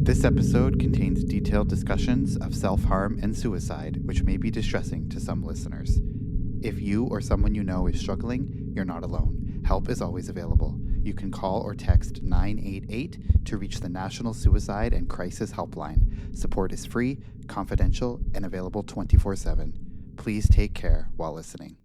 This episode contains detailed discussions of self-harm and suicide, which may be distressing to some listeners. If you or someone you know is struggling, you're not alone. Help is always available. You can call or text 988 to reach the National Suicide and Crisis Helpline. Support is free, confidential, and available 24/7. Please take care while listening.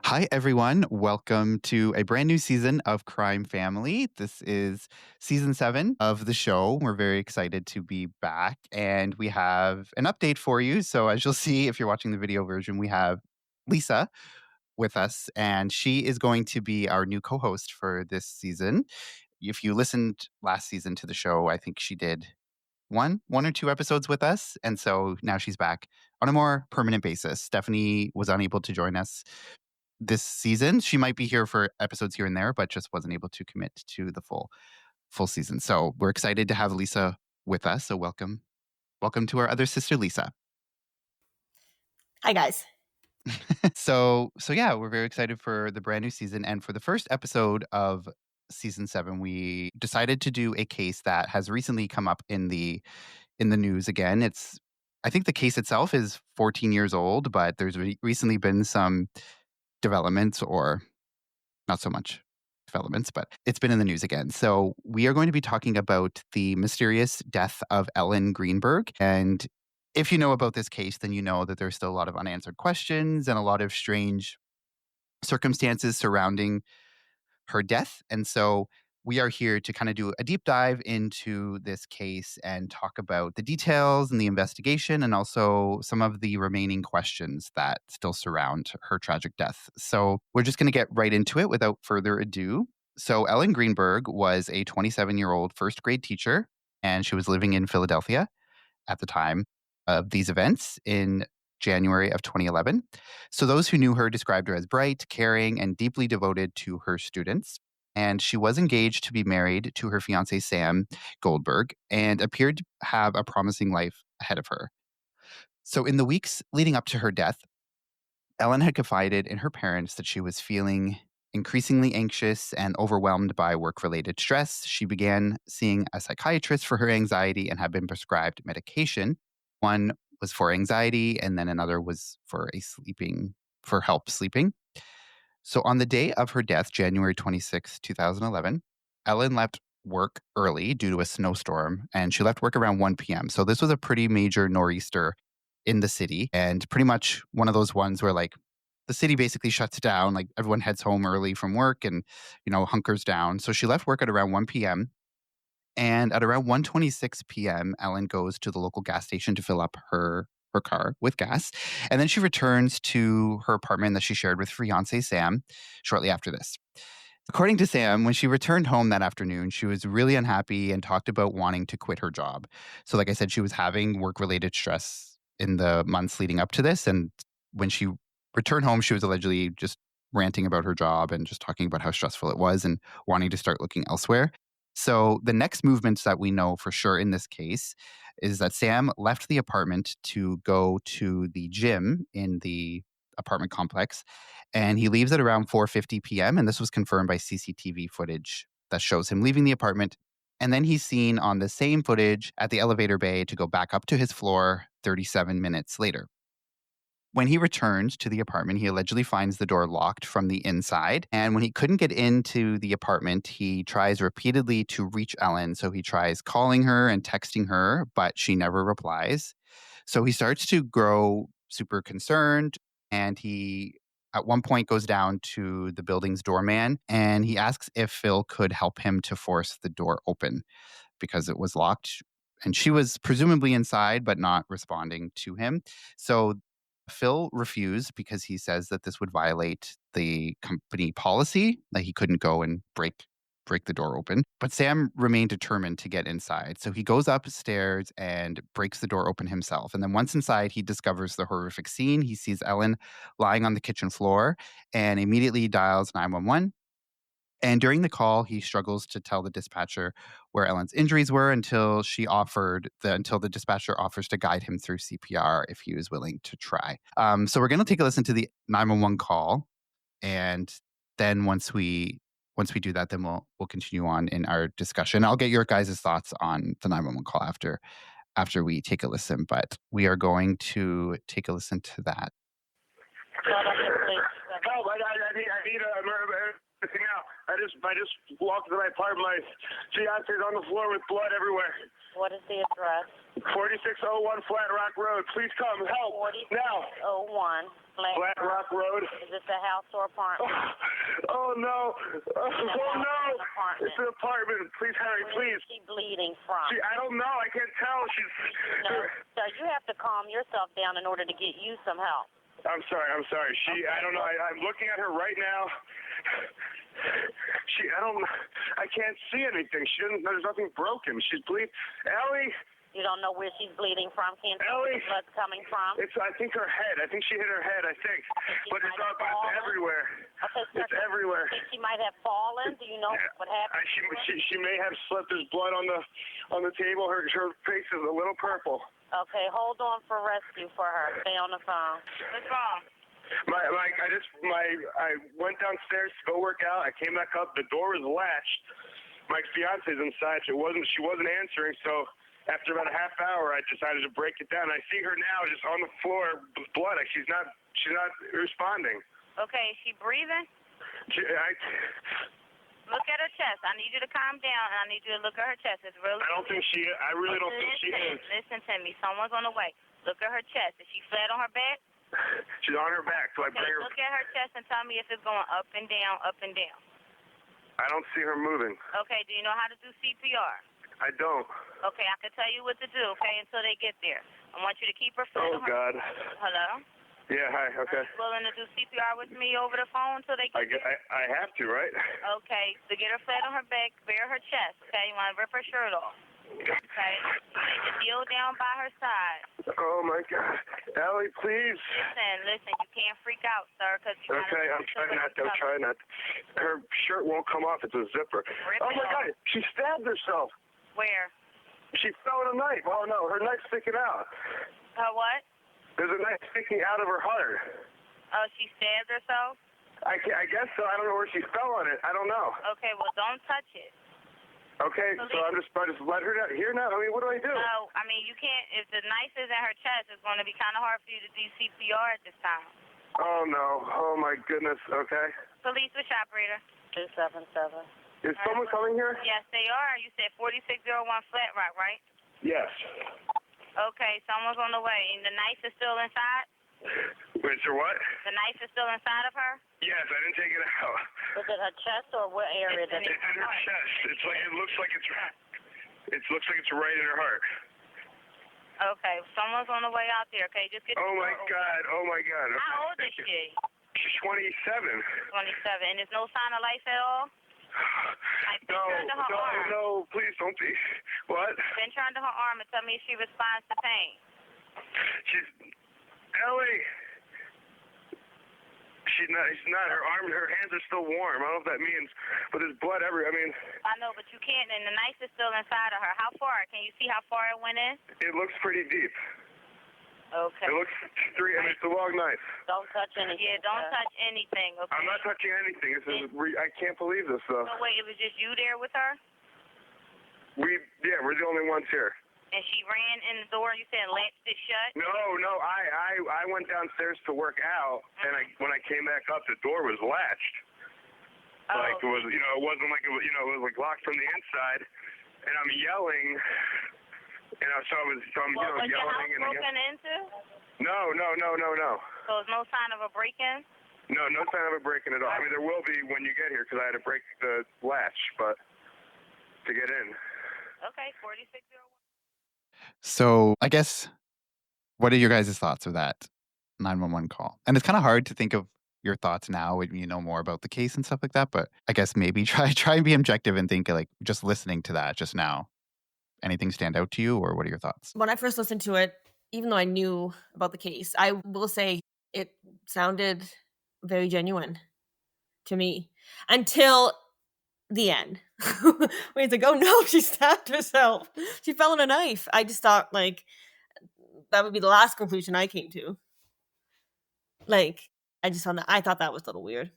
Hi, everyone. Welcome to a brand new season of Crime Family. This is season 7 of the show. We're very excited to be back, and we have an update for you. So as you'll see, if you're watching the video version, we have Lisa with us, and she is going to be our new co-host for this season. If you listened last season to the show, I think she did one or two episodes with us, and so now she's back on a more permanent basis. Stephanie was unable to join us this season. She might be here for episodes here and there, but just wasn't able to commit to the full season. So we're excited to have Lisa with us. So welcome to our other sister, Lisa. Hi, guys. So yeah, we're very excited for the brand new season. And for the first episode of season 7, we decided to do a case that has recently come up in the news again. I think the case itself is 14 years old, but there's recently been some developments, or not so much developments, but it's been in the news again. So we are going to be talking about the mysterious death of Ellen Greenberg. And if you know about this case, then you know that there's still a lot of unanswered questions and a lot of strange circumstances surrounding her death. And so we are here to kind of do a deep dive into this case and talk about the details and the investigation, and also some of the remaining questions that still surround her tragic death. So we're just going to get right into it without further ado. So Ellen Greenberg was a 27-year-old first grade teacher, and she was living in Philadelphia at the time of these events in January of 2011. So those who knew her described her as bright, caring, and deeply devoted to her students. And she was engaged to be married to her fiancé, Sam Goldberg, and appeared to have a promising life ahead of her. So in the weeks leading up to her death, Ellen had confided in her parents that she was feeling increasingly anxious and overwhelmed by work-related stress. She began seeing a psychiatrist for her anxiety and had been prescribed medication. One was for anxiety, and then another was for help sleeping. So on the day of her death, January 26, 2011, Ellen left work early due to a snowstorm, and she left work around 1 p.m. So this was a pretty major nor'easter in the city, and pretty much one of those ones where like the city basically shuts down, like everyone heads home early from work and, hunkers down. So she left work at around 1 p.m. And at around 1:26 p.m., Ellen goes to the local gas station to fill up her car with gas. And then she returns to her apartment that she shared with fiancé Sam shortly after this. According to Sam, when she returned home that afternoon, she was really unhappy and talked about wanting to quit her job. So like I said, she was having work-related stress in the months leading up to this. And when she returned home, she was allegedly just ranting about her job and just talking about how stressful it was and wanting to start looking elsewhere. So the next movements that we know for sure in this case is that Sam left the apartment to go to the gym in the apartment complex, and he leaves at around 4:50 p.m. And this was confirmed by CCTV footage that shows him leaving the apartment. And then he's seen on the same footage at the elevator bay to go back up to his floor 37 minutes later. When he returns to the apartment, he allegedly finds the door locked from the inside. And when he couldn't get into the apartment, he tries repeatedly to reach Ellen. So he tries calling her and texting her, but she never replies. So he starts to grow super concerned, and he at one point goes down to the building's doorman and he asks if Phil could help him to force the door open because it was locked. And she was presumably inside, but not responding to him. So Phil refused because he says that this would violate the company policy, that he couldn't go and break the door open. But Sam remained determined to get inside. So he goes upstairs and breaks the door open himself. And then once inside, he discovers the horrific scene. He sees Ellen lying on the kitchen floor and immediately dials 911. And during the call, he struggles to tell the dispatcher where Ellen's injuries were until the dispatcher offers to guide him through CPR if he was willing to try. So we're going to take a listen to the 911 call, and then once we do that, then we'll continue on in our discussion. I'll get your guys' thoughts on the 911 call after we take a listen, but we are going to take a listen to that. Help! I need a emergency now. I just walked to my apartment. My fiance's on the floor with blood everywhere. What is the address? 4601 Flat Rock Road. Please come. Help. 4601 Flat Rock Road. Is this a house or apartment? Oh no. Oh no. Apartment. It's an apartment. Please hurry, please. Where is she bleeding from? I don't know. I can't tell. No, sir, you have to calm yourself down in order to get you some help. I'm sorry. I don't know. I'm looking at her right now. I can't see anything. There's nothing broken. She's bleeding. Ellie! You don't know where she's bleeding from? Can't tell where the blood's coming from? I think her head. I think she hit her head, I think. But it's everywhere. Okay, sir. It's everywhere. You think she might have fallen? Do you know what happened? She may have slipped. There's blood on the table. Her face is a little purple. Okay, hold on for rescue for her. Stay on the phone. What's wrong? I went downstairs to go work out. I came back up. The door was latched. My fiance's inside. She wasn't answering. So after about a half hour, I decided to break it down. I see her now just on the floor with blood. She's not responding. Okay, is she breathing? Look at her chest. I need you to calm down, and I need you to look at her chest. It's really. I really don't think she is. Listen to me. Someone's on the way. Look at her chest. Is she flat on her back? She's on her back. So I bring her. Look at her chest and tell me if it's going up and down, up and down. I don't see her moving. Okay. Do you know how to do CPR? I don't. Okay. I can tell you what to do. Okay, until they get there. I want you to keep her flat on her. God. Hello. Yeah, hi, okay. Are you willing to do CPR with me over the phone until they get there? I have to, right? Okay, so get her flat on her back, bare her chest, okay? You want to rip her shirt off, okay? You need to kneel down by her side. Oh, my God. Ellie, please. Listen, you can't freak out, sir, because you Okay, I'm trying not to. Her shirt won't come off. It's a zipper. Oh, my God. She stabbed herself. Where? She fell with a knife. Oh, no, her knife's sticking out. Her what? There's a knife sticking out of her heart. Oh, she stabbed herself? I guess so. I don't know where she fell on it. I don't know. Okay, well, don't touch it. Okay, so I just let her here now. I mean, what do I do? No, I mean, you can't. If the knife is in her chest, it's going to be kind of hard for you to do CPR at this time. Oh, no. Oh, my goodness. Okay. Police, which operator? 277. Is someone coming here? Yes, they are. You said 4601 Flat Rock, right? Yes. Okay, someone's on the way. And the knife is still inside? Wait, so what? The knife is still inside of her? Yes, I didn't take it out. Was it her chest or what area? It's in her chest. It looks like it's right in her heart. Okay, someone's on the way out there. Okay, just get. Oh my God! Oh my God! Okay, how old is she? She's 27. 27, and there's no sign of life at all. No, please don't be. What? Pinch her under her arm and tell me if she responds to pain. Ellie. She's not. Her hands are still warm. I don't know what that means, but there's blood everywhere. I mean. I know, but you can't, and the knife is still inside of her. How far? Can you see how far it went in? It looks pretty deep. Okay. It looks it's a long knife. Don't touch anything. Yeah, don't touch anything, okay? I'm not touching anything. I can't believe this, though. So wait, it was just you there with her? We're the only ones here. And she ran in the door, you said latched it shut? No, I went downstairs to work out, and when I came back up, the door was latched. Oh. Like, it was, it wasn't like, it was like locked from the inside, and I'm yelling. So I'm was yelling. Your house broken into? No. So there's no sign of a break-in? No sign of a breaking at all. I mean, there will be when you get here because I had to break the latch, but to get in. Okay, 4601. So I guess, what are your guys' thoughts of that 911 call? And it's kind of hard to think of your thoughts now when you know more about the case and stuff like that. But I guess maybe try and be objective and think like just listening to that just now. Anything stand out to you, or what are your thoughts? When I first listened to it, even though I knew about the case, I will say it sounded very genuine to me until the end. Where it's like, oh no, she stabbed herself. She fell on a knife. I just thought like that would be the last conclusion I came to. Like, I thought that was a little weird.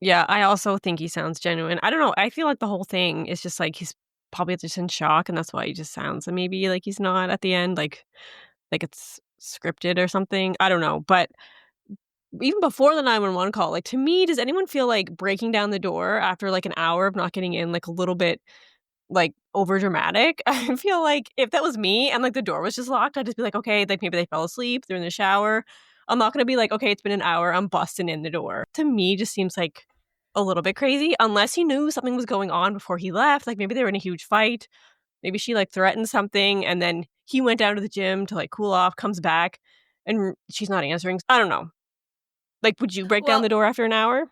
Yeah, I also think he sounds genuine. I don't know. I feel like the whole thing is just like he's probably just in shock, and that's why he just sounds maybe like he's not at the end, like it's scripted or something. I don't know. But even before the 911 call, like to me, does anyone feel like breaking down the door after like an hour of not getting in, like a little bit like over dramatic? I feel like if that was me and like the door was just locked, I'd just be like, okay, like maybe they fell asleep, they're in the shower. I'm not gonna be like, okay, it's been an hour, I'm busting in the door. To me, just seems like a little bit crazy, unless he knew something was going on before he left. Like maybe they were in a huge fight. Maybe she like threatened something and then he went down to the gym to like cool off, comes back and she's not answering. I don't know. Like, would you break down the door after an hour?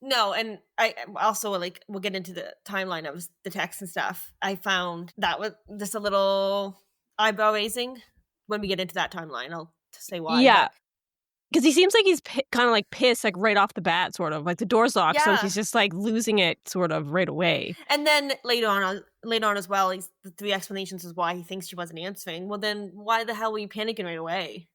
No, and I also like we'll get into the timeline of the text and stuff. I found that was just a little eyebrow raising when we get into that timeline. I'll say why. Yeah. Because he seems like he's kind of like pissed, like right off the bat, sort of like the door's locked, so he's just like losing it, sort of right away. And then later on as well, he's the 3 explanations is why he thinks she wasn't answering. Well, then why the hell were you panicking right away?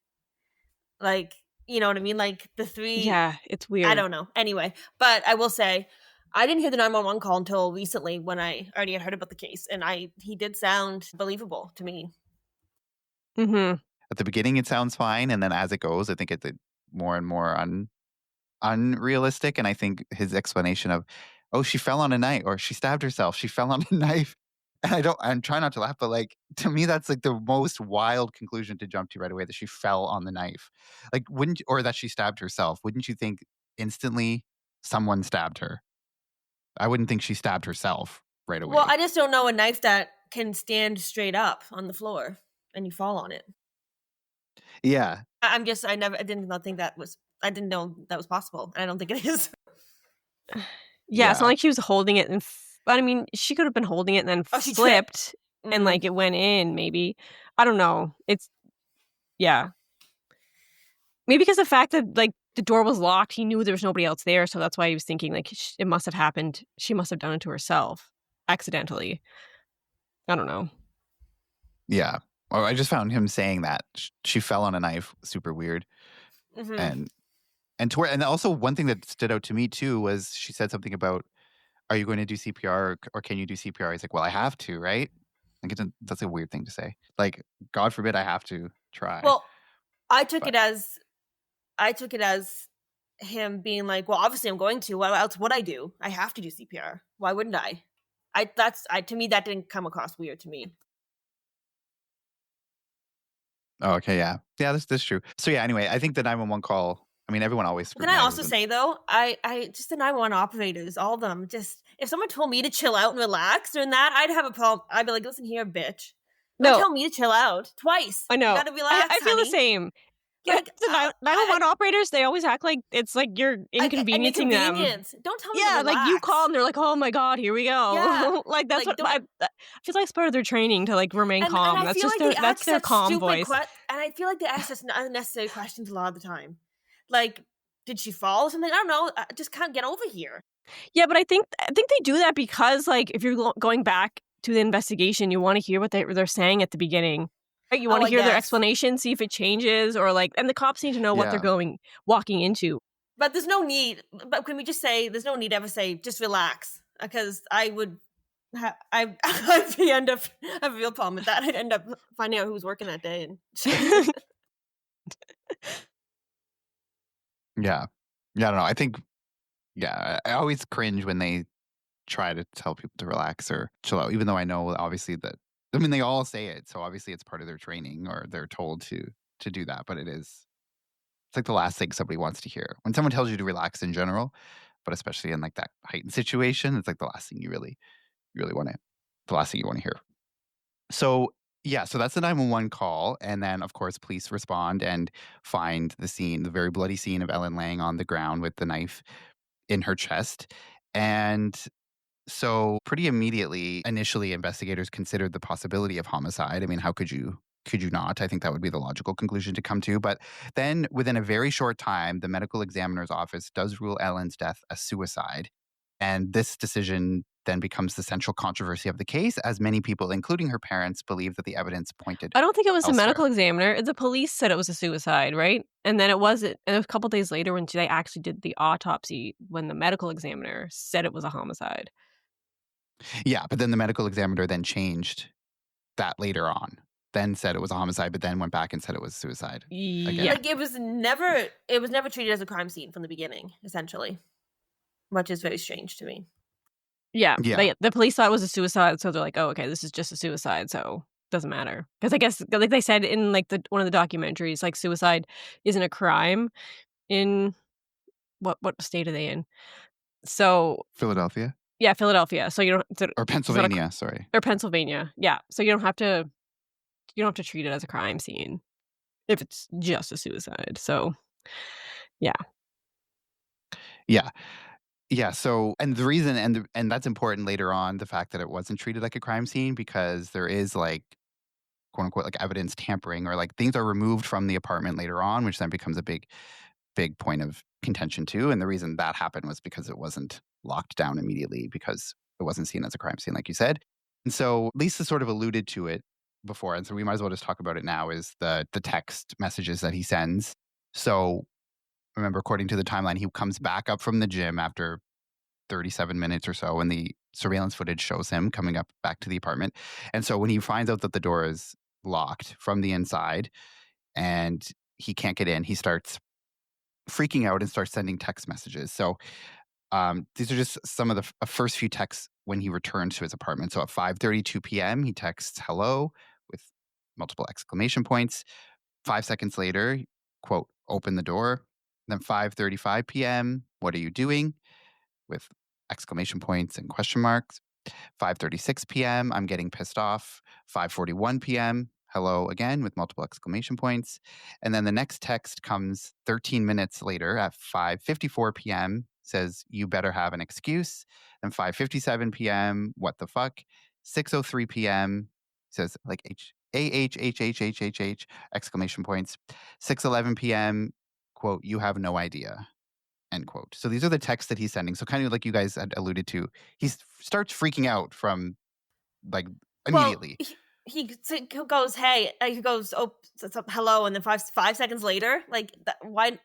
Like, you know what I mean? Like the 3. Yeah, it's weird. I don't know. Anyway, but I will say, I didn't hear the 911 call until recently when I already had heard about the case, and he did sound believable to me. Mm-hmm. At the beginning, it sounds fine, and then as it goes, I think it's more and more unrealistic. And I think his explanation of, "Oh, she fell on a knife," or "She stabbed herself. She fell on a knife," and I'm trying not to laugh, but like to me, that's like the most wild conclusion to jump to right away, that she fell on the knife. Like, or that she stabbed herself? Wouldn't you think instantly someone stabbed her? I wouldn't think she stabbed herself right away. Well, I just don't know a knife that can stand straight up on the floor and you fall on it. Yeah. I didn't think that was, I didn't know that was possible. And I don't think it is. Yeah, it's not like she was holding it. But I mean, she could have been holding it and then slipped and like it went in, maybe. I don't know. Yeah. Maybe because the fact that like the door was locked, he knew there was nobody else there. So that's why he was thinking like it must have happened. She must have done it to herself accidentally. I don't know. Yeah. Well, I just found him saying that she fell on a knife super weird. Mm-hmm. And also one thing that stood out to me too was she said something about, are you going to do CPR or can you do CPR? He's like, well, I have to, right? Like that's a weird thing to say. Like, God forbid I have to try. Well, I took it as him being like, well, obviously I'm going to. What else would I do? I have to do CPR. Why wouldn't I? To me, that didn't come across weird to me. Oh, okay, yeah. Yeah, that's true. So yeah, anyway, I think the 911 call, I mean, everyone always Can I also say though, I just the 911 operators, all of them, just if someone told me to chill out and relax during that, I'd have a problem. I'd be like, listen here, bitch. Don't tell me to chill out twice. I know. You gotta relax. I feel honey. the same. Like, the 911 operators, they always act like it's like you're inconveniencing them. Don't tell me. Yeah, to relax. like you call and they're like, "Oh my god, here we go." Yeah. Like that's Like, what I feel like it's part of their training to like remain calm. And I That's feel just like that's their calm voice. And I feel like they ask us unnecessary questions a lot of the time. Like, did she fall or something? I don't know. I just can't get over here. Yeah, but I think they do that because like if you're going back to the investigation, you want to hear what they're saying at the beginning. Right? You want to hear their explanation, see if it changes, or like, and the cops need to know what they're walking into. But there's no need. But can we just say there's no need to ever say just relax? Because I would, I'd end up have a real problem with that. I'd end up finding out who was working that day. And yeah, I don't know. I think I always cringe when they try to tell people to relax or chill out, even though I know obviously that. I mean, they all say it, so obviously it's part of their training or they're told to do that. But it is It's like the last thing somebody wants to hear. When someone tells you to relax in general, but especially in like that heightened situation, it's like the last thing you really want to the last thing you want to hear. So, yeah, so that's the 911 call. And then, of course, police respond and find the scene, the very bloody scene of Ellen laying on the ground with the knife in her chest. And so, pretty immediately, initially, investigators considered the possibility of homicide. I mean, how could you not? I think that would be the logical conclusion to come to. But then, within a very short time, the medical examiner's office does rule Ellen's death a suicide. And this decision then becomes the central controversy of the case, as many people, including her parents, believe that the evidence pointed I don't think it was the medical elsewhere. examiner. The police said it was a suicide, right? And then it wasn't. And a couple days later, when they actually did the autopsy, when the medical examiner said it was a homicide. Yeah, but then the medical examiner then changed that later on, then said it was a homicide, but then went back and said it was suicide Yeah. again. Like, it was never treated as a crime scene from the beginning, essentially, which is very strange to me. Yeah. Yeah. The police thought it was a suicide, so they're like, oh, okay, this is just a suicide, so doesn't matter. Because I guess, like they said in like one of the documentaries, like suicide isn't a crime in what state are they in? So Philadelphia yeah, Philadelphia. So you don't or it's not Pennsylvania, sorry. or Pennsylvania. Yeah. So you don't have to treat it as a crime scene if it's just a suicide. So yeah. Yeah. Yeah, so and the reason and that's important later on, the fact that it wasn't treated like a crime scene because there is like quote unquote like evidence tampering or like things are removed from the apartment later on, which then becomes a big point of contention too. And the reason that happened was because it wasn't locked down immediately because it wasn't seen as a crime scene, like you said. And so Lisa sort of alluded to it before, and so we might as well just talk about it now. Is the text messages that he sends. So remember, according to the timeline, he comes back up from the gym after 37 minutes or so, and the surveillance footage shows him coming up back to the apartment. And so when he finds out that the door is locked from the inside and he can't get in, he starts freaking out and starts sending text messages. So these are just some of the first few texts when he returns to his apartment. So at 5:32 p.m., he texts hello with multiple exclamation points. 5 seconds later, quote, open the door. Then 5:35 p.m., what are you doing? With exclamation points and question marks. 5:36 p.m., I'm getting pissed off. 5:41 p.m., hello again with multiple exclamation points. And then the next text comes 13 minutes later at 5:54 p.m., says, you better have an excuse. And 5:57 p.m., what the fuck? 6:03 p.m., says like H exclamation points. 6:11 p.m., quote, you have no idea. End quote. So these are the texts that he's sending. So kind of like you guys had alluded to, starts freaking out from like Well, immediately. he goes, "Hey," he goes, "Oh, hello," and then 5 seconds later, like why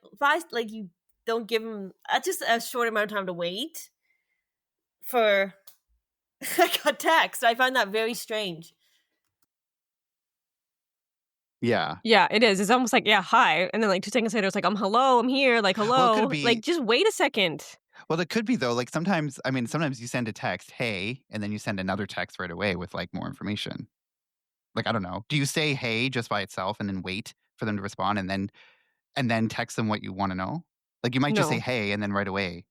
like you don't give him just a short amount of time to wait for a text. I find that very strange. Yeah. Yeah, it is. It's almost like, yeah, hi. And then like 2 seconds later, it's like, hello, I'm here. Like, Well, it hello. could be. Like, just wait a second. Well, it could be though. Like sometimes you send a text, hey, and then you send another text right away with like more information. Like I don't know. Do you say hey just by itself and then wait for them to respond and then text them what you want to know? Like you might just say No. hey and then right away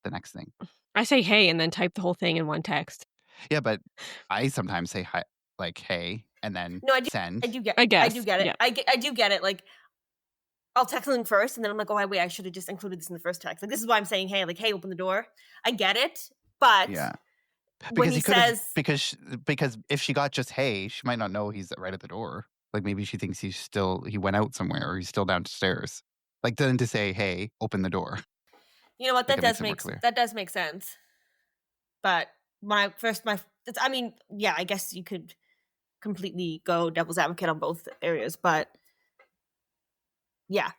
the next thing. I say hey and then type the whole thing in one text. Yeah, but I sometimes say hi, like hey, and then No, I send. do get. I I guess. do get it. Yeah. I do get it. Like, I'll text them first, and then I'm like, oh, wait, I should have just included this in the first text. Like, this is why I'm saying, hey, like, hey, open the door. I get it, but Yeah. when Because he he could have says, because if she got just hey, she might not know he's right at the door. Like maybe she thinks he went out somewhere or he's still downstairs. Like then to say hey, open the door. you know what, Like that it makes does it more make clear. that does make sense. But when I mean, yeah, I guess you could completely go devil's advocate on both areas, but yeah,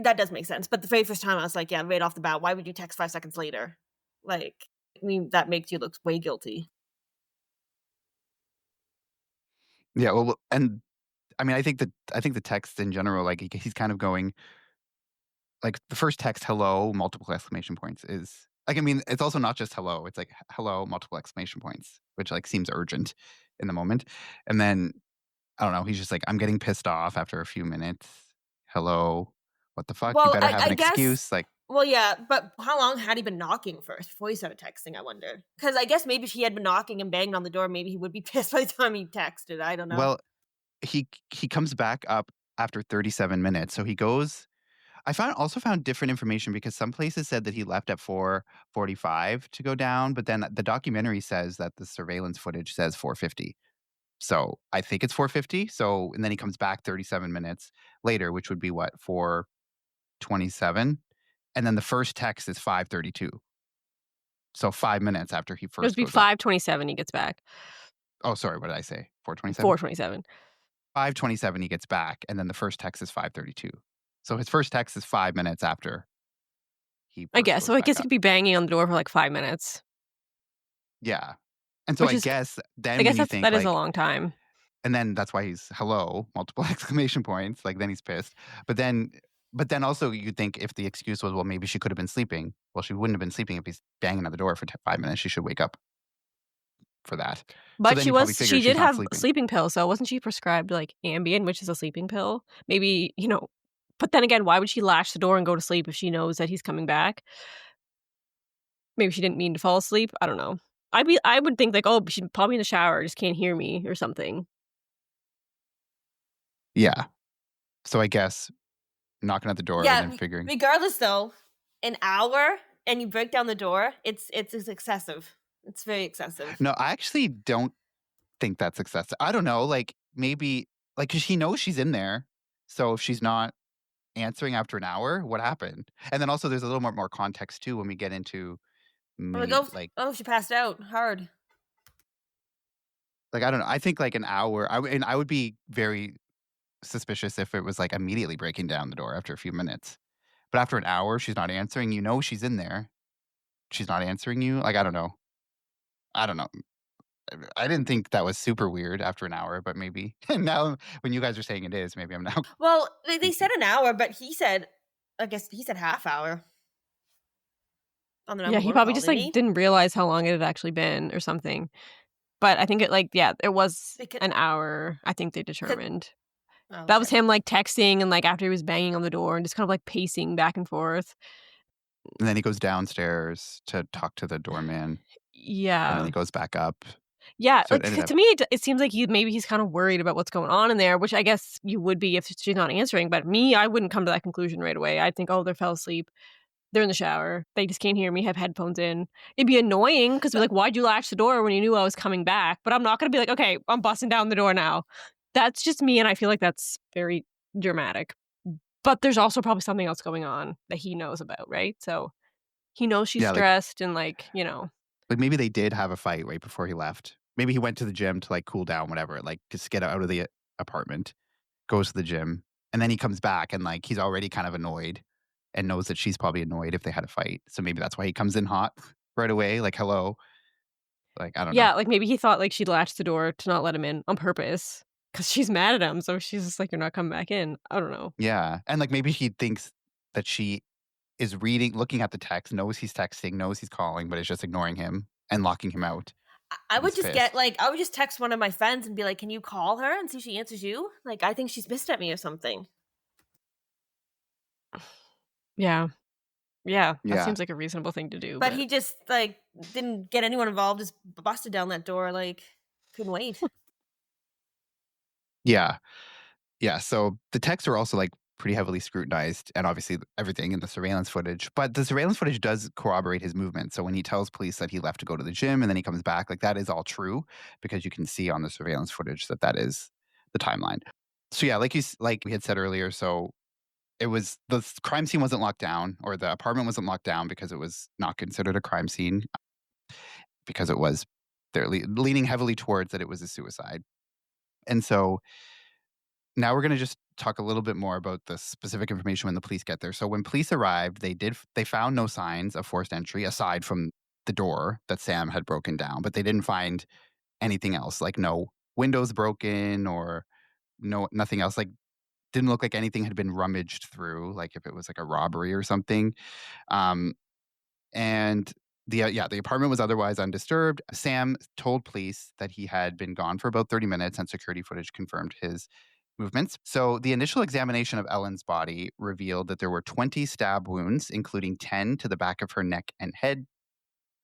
that does make sense. But the very first time I was like, yeah, right off the bat, why would you text 5 seconds later? Like, I mean, that makes you look way guilty. Yeah, well, and I mean, I think the text in general, like he's kind of going like the first text, hello, multiple exclamation points is like, I mean, it's also not just hello. It's like hello, multiple exclamation points, which like seems urgent in the moment. And then I don't know, he's just like, I'm getting pissed off after a few minutes. Hello, what the fuck? You Well, better have an I guess. excuse. Like, Well, yeah, but how long had he been knocking first before he started texting? I wonder, because I guess maybe if he had been knocking and banged on the door, maybe he would be pissed by the time he texted. I don't know. well, he comes back up after 37 minutes. So he goes. I also found different information because some places said that he left at 4:45 to go down, but then the documentary says that the surveillance footage says 4:50. So I think it's 4:50. So and then he comes back 37 minutes later, which would be what, 4:27, and then the first text is 5:32. So 5 minutes after he It would first be goes up. 5:27 he gets back. Oh, sorry, what did I say? 4:27? 4:27. 5:27 he gets back, and then the first text is 5:32. So his first text is 5 minutes after he I first guess. goes So I back guess he up. could be banging on the door for like 5 minutes. Yeah. And so Which I is guess I then guess when you think that is a like long time. and then that's why he's hello, multiple exclamation points, like then he's pissed. But then also you think if the excuse was, well, maybe she could have been sleeping. Well, she wouldn't have been sleeping if he's banging on the door for 5 minutes. She should wake up for that. So But then you probably she figure did she's not have sleeping. sleeping pills, so wasn't she prescribed like Ambien, which is a sleeping pill? Maybe, but then again, why would she latch the door and go to sleep if she knows that he's coming back? Maybe she didn't mean to fall asleep. I don't know. I would think like, oh, she's probably in the shower, just can't hear me or something. Yeah. So I guess knocking at the door and then Yeah, figuring. regardless though, an hour and you break down the door, it's excessive. It's very excessive. No, I actually don't think that's excessive. I don't know, like maybe like cuz he knows she's in there. So if she's not answering after an hour, what happened? And then also there's a little more context too when we get into I'm like, maybe oh, she passed out hard. like I don't know. I think like an hour. And I would be very suspicious if it was like immediately breaking down the door after a few minutes. But after an hour, she's not answering. You know she's in there. She's not answering you. Like I don't know. I don't know. I didn't think that was super weird after an hour, but maybe now when you guys are saying it is, maybe I'm now. Well, they said an hour, but I guess he said half hour on the Yeah, number he one probably call, just didn't like he? didn't realize how long it had actually been or something. But I think it was Because, an hour, I think they determined. oh, That was okay. him like texting and like after he was banging on the door and just kind of like pacing back and forth. And then he goes downstairs to talk to the doorman, and then Yeah. he goes back up. Yeah, So it like, ended 'cause up. to me, it seems like maybe he's kind of worried about what's going on in there, which I guess you would be if she's not answering. But me, I wouldn't come to that conclusion right away. I'd think, oh, they fell asleep. They're in the shower. They just can't hear me. Have headphones in. It'd be annoying because be like, why'd you latch the door when you knew I was coming back? But I'm not gonna be like, okay, I'm busting down the door now. That's just me, and I feel like that's very dramatic. But there's also probably something else going on that he knows about, right? So he knows she's Yeah, like stressed and maybe they did have a fight right before he left. Maybe he went to the gym to like cool down, whatever, like just get out of the apartment, goes to the gym, and then he comes back and like he's already kind of annoyed and knows that she's probably annoyed if they had a fight. So maybe that's why he comes in hot right away, like hello. Like I don't know. yeah, like maybe he thought like she'd latched the door to not let him in on purpose because she's mad at him. So she's just like, you're not coming back in. I don't know. Yeah. And like maybe he thinks that she is looking at the text, knows he's texting, knows he's calling, but is just ignoring him and locking him out. I And would he's just pissed. I would just text one of my friends and be like, can you call her and see if she answers you? Like, I think she's pissed at me or something. Yeah. Yeah. That Yeah. seems like a reasonable thing to do. But he just didn't get anyone involved, just busted down that door, couldn't wait. Yeah. Yeah. So the texts are also like pretty heavily scrutinized and obviously everything in the surveillance footage. But the surveillance footage does corroborate his movement. So when he tells police that he left to go to the gym and then he comes back, like that is all true because you can see on the surveillance footage that that is the timeline. So yeah, like we had said earlier, so it was crime scene wasn't locked down or the apartment wasn't locked down because it was not considered a crime scene because it was they're leaning heavily towards that it was a suicide. And so now we're going to just talk a little bit more about the specific information when the police get there. So when police arrived, they found no signs of forced entry aside from the door that Sam had broken down, but they didn't find anything else, like no windows broken or nothing else. Like didn't look like anything had been rummaged through, like if it was like a robbery or something. Um, and the apartment was otherwise undisturbed. Sam told police that he had been gone for about 30 minutes, and security footage confirmed his movements. So the initial examination of Ellen's body revealed that there were 20 stab wounds, including 10 to the back of her neck and head.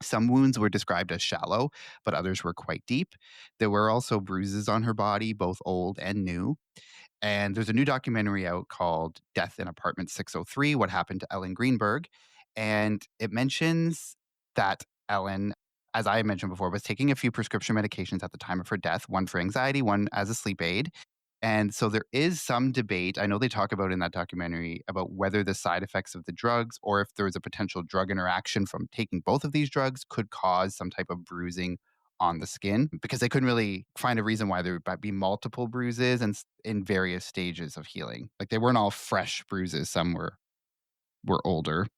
Some wounds were described as shallow, but others were quite deep. There were also bruises on her body, both old and new. And there's a new documentary out called Death in Apartment 603, What Happened to Ellen Greenberg. And it mentions that Ellen, as I mentioned before, was taking a few prescription medications at the time of her death, one for anxiety, one as a sleep aid. And so there is some debate. I know they talk about in that documentary about whether the side effects of the drugs or if there was a potential drug interaction from taking both of these drugs could cause some type of bruising on the skin, because they couldn't really find a reason why there would be multiple bruises and in various stages of healing. Like they weren't all fresh bruises. Some were older.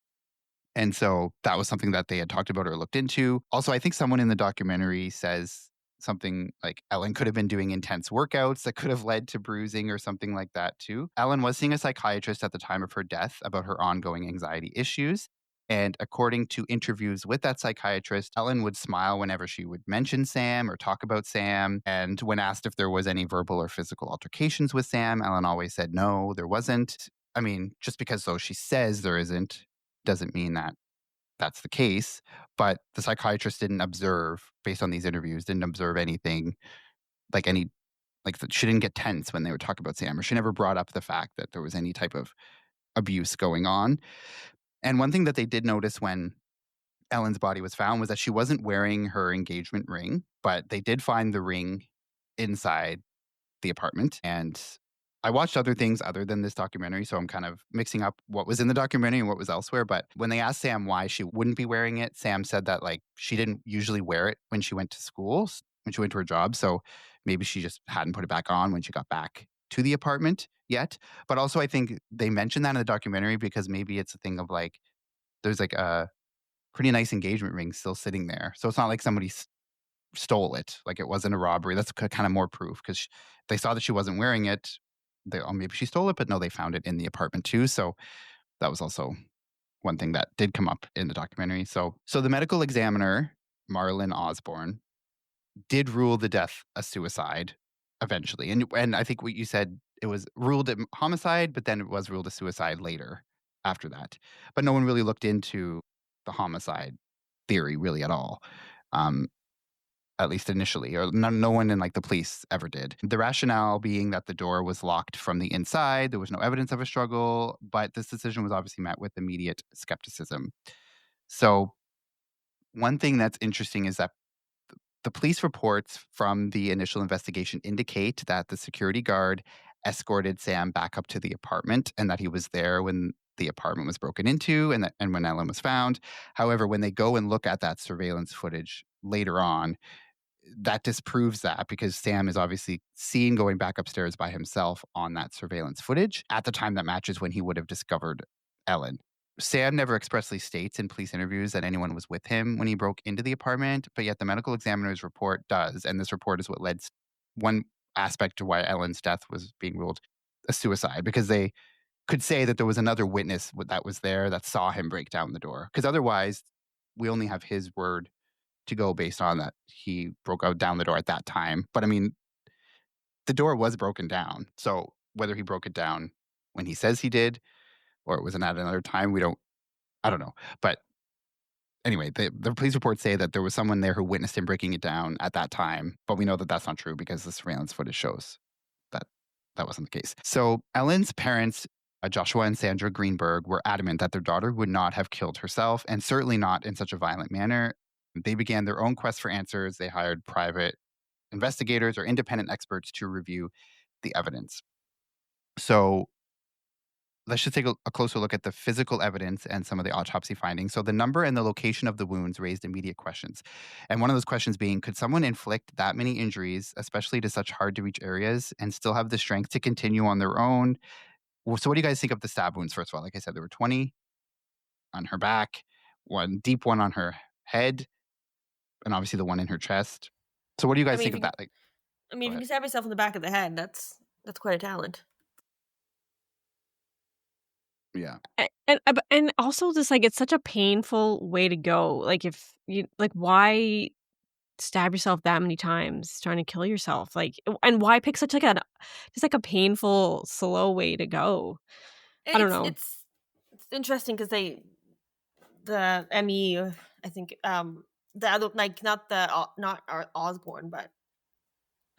And so that was something that they had talked about or looked into. Also, I think someone in the documentary says something like Ellen could have been doing intense workouts that could have led to bruising or something like that too. Ellen was seeing a psychiatrist at the time of her death about her ongoing anxiety issues. And according to interviews with that psychiatrist, Ellen would smile whenever she would mention Sam or talk about Sam. And when asked if there was any verbal or physical altercations with Sam, Ellen always said no, there wasn't. I mean, just because though she says there isn't doesn't mean that that's the case. But the psychiatrist didn't observe, based on these interviews, didn't observe anything like any, like she didn't get tense when they would talk about Sam, or she never brought up the fact that there was any type of abuse going on. And one thing that they did notice when Ellen's body was found was that she wasn't wearing her engagement ring, but they did find the ring inside the apartment. And I watched other things other than this documentary, so I'm kind of mixing up what was in the documentary and what was elsewhere. But when they asked Sam why she wouldn't be wearing it, Sam said that like she didn't usually wear it when she went to school, when she went to her job. So maybe she just hadn't put it back on when she got back to the apartment yet. But also, I think they mentioned that in the documentary because maybe it's a thing of like there's like a pretty nice engagement ring still sitting there. So it's not like somebody stole it. Like it wasn't a robbery. That's kind of more proof because they saw that she wasn't wearing it. They, oh, maybe she stole it, but no, they found it in the apartment too. So that was also one thing that did come up in the documentary. So the medical examiner, Marlon Osborne, did rule the death a suicide eventually. And I think what you said, it was ruled a homicide, but then it was ruled a suicide later after that. But no one really looked into the homicide theory really at all. At least initially, or no one in like the police ever did. The rationale being that the door was locked from the inside, there was no evidence of a struggle, but this decision was obviously met with immediate skepticism. So one thing that's interesting is that the police reports from the initial investigation indicate that the security guard escorted Sam back up to the apartment and that he was there when the apartment was broken into and when Ellen was found. However, when they go and look at that surveillance footage later on, that disproves that because Sam is obviously seen going back upstairs by himself on that surveillance footage at the time that matches when he would have discovered Ellen. Sam never expressly states in police interviews that anyone was with him when he broke into the apartment, but yet the medical examiner's report does. And this report is what led one aspect to why Ellen's death was being ruled a suicide, because they could say that there was another witness that was there that saw him break down the door. Because otherwise, we only have his word to go based on that he broke out down the door at that time. But I mean, the door was broken down. So whether he broke it down when he says he did or it was at another time, I don't know. But anyway, the police reports say that there was someone there who witnessed him breaking it down at that time. But we know that that's not true because the surveillance footage shows that that wasn't the case. So Ellen's parents, Joshua and Sandra Greenberg, were adamant that their daughter would not have killed herself, and certainly not in such a violent manner. They began their own quest for answers. They hired private investigators or independent experts to review the evidence. So let's just take a closer look at the physical evidence and some of the autopsy findings. So the number and the location of the wounds raised immediate questions. And one of those questions being, could someone inflict that many injuries, especially to such hard to reach areas, and still have the strength to continue on their own? Well, so what do you guys think of the stab wounds, first of all? Like I said, there were 20 on her back, one deep one on her head, and obviously the one in her chest. So what do you guys think of that? Like, I mean, if you can stab yourself in the back of the head, that's quite a talent. Yeah. And also just like it's such a painful way to go. Like if you like why stab yourself that many times trying to kill yourself? Like, and why pick such like a just like a painful, slow way to go? I don't It's know. it's it's interesting because the ME, I think, the other, like, not not Osborne, but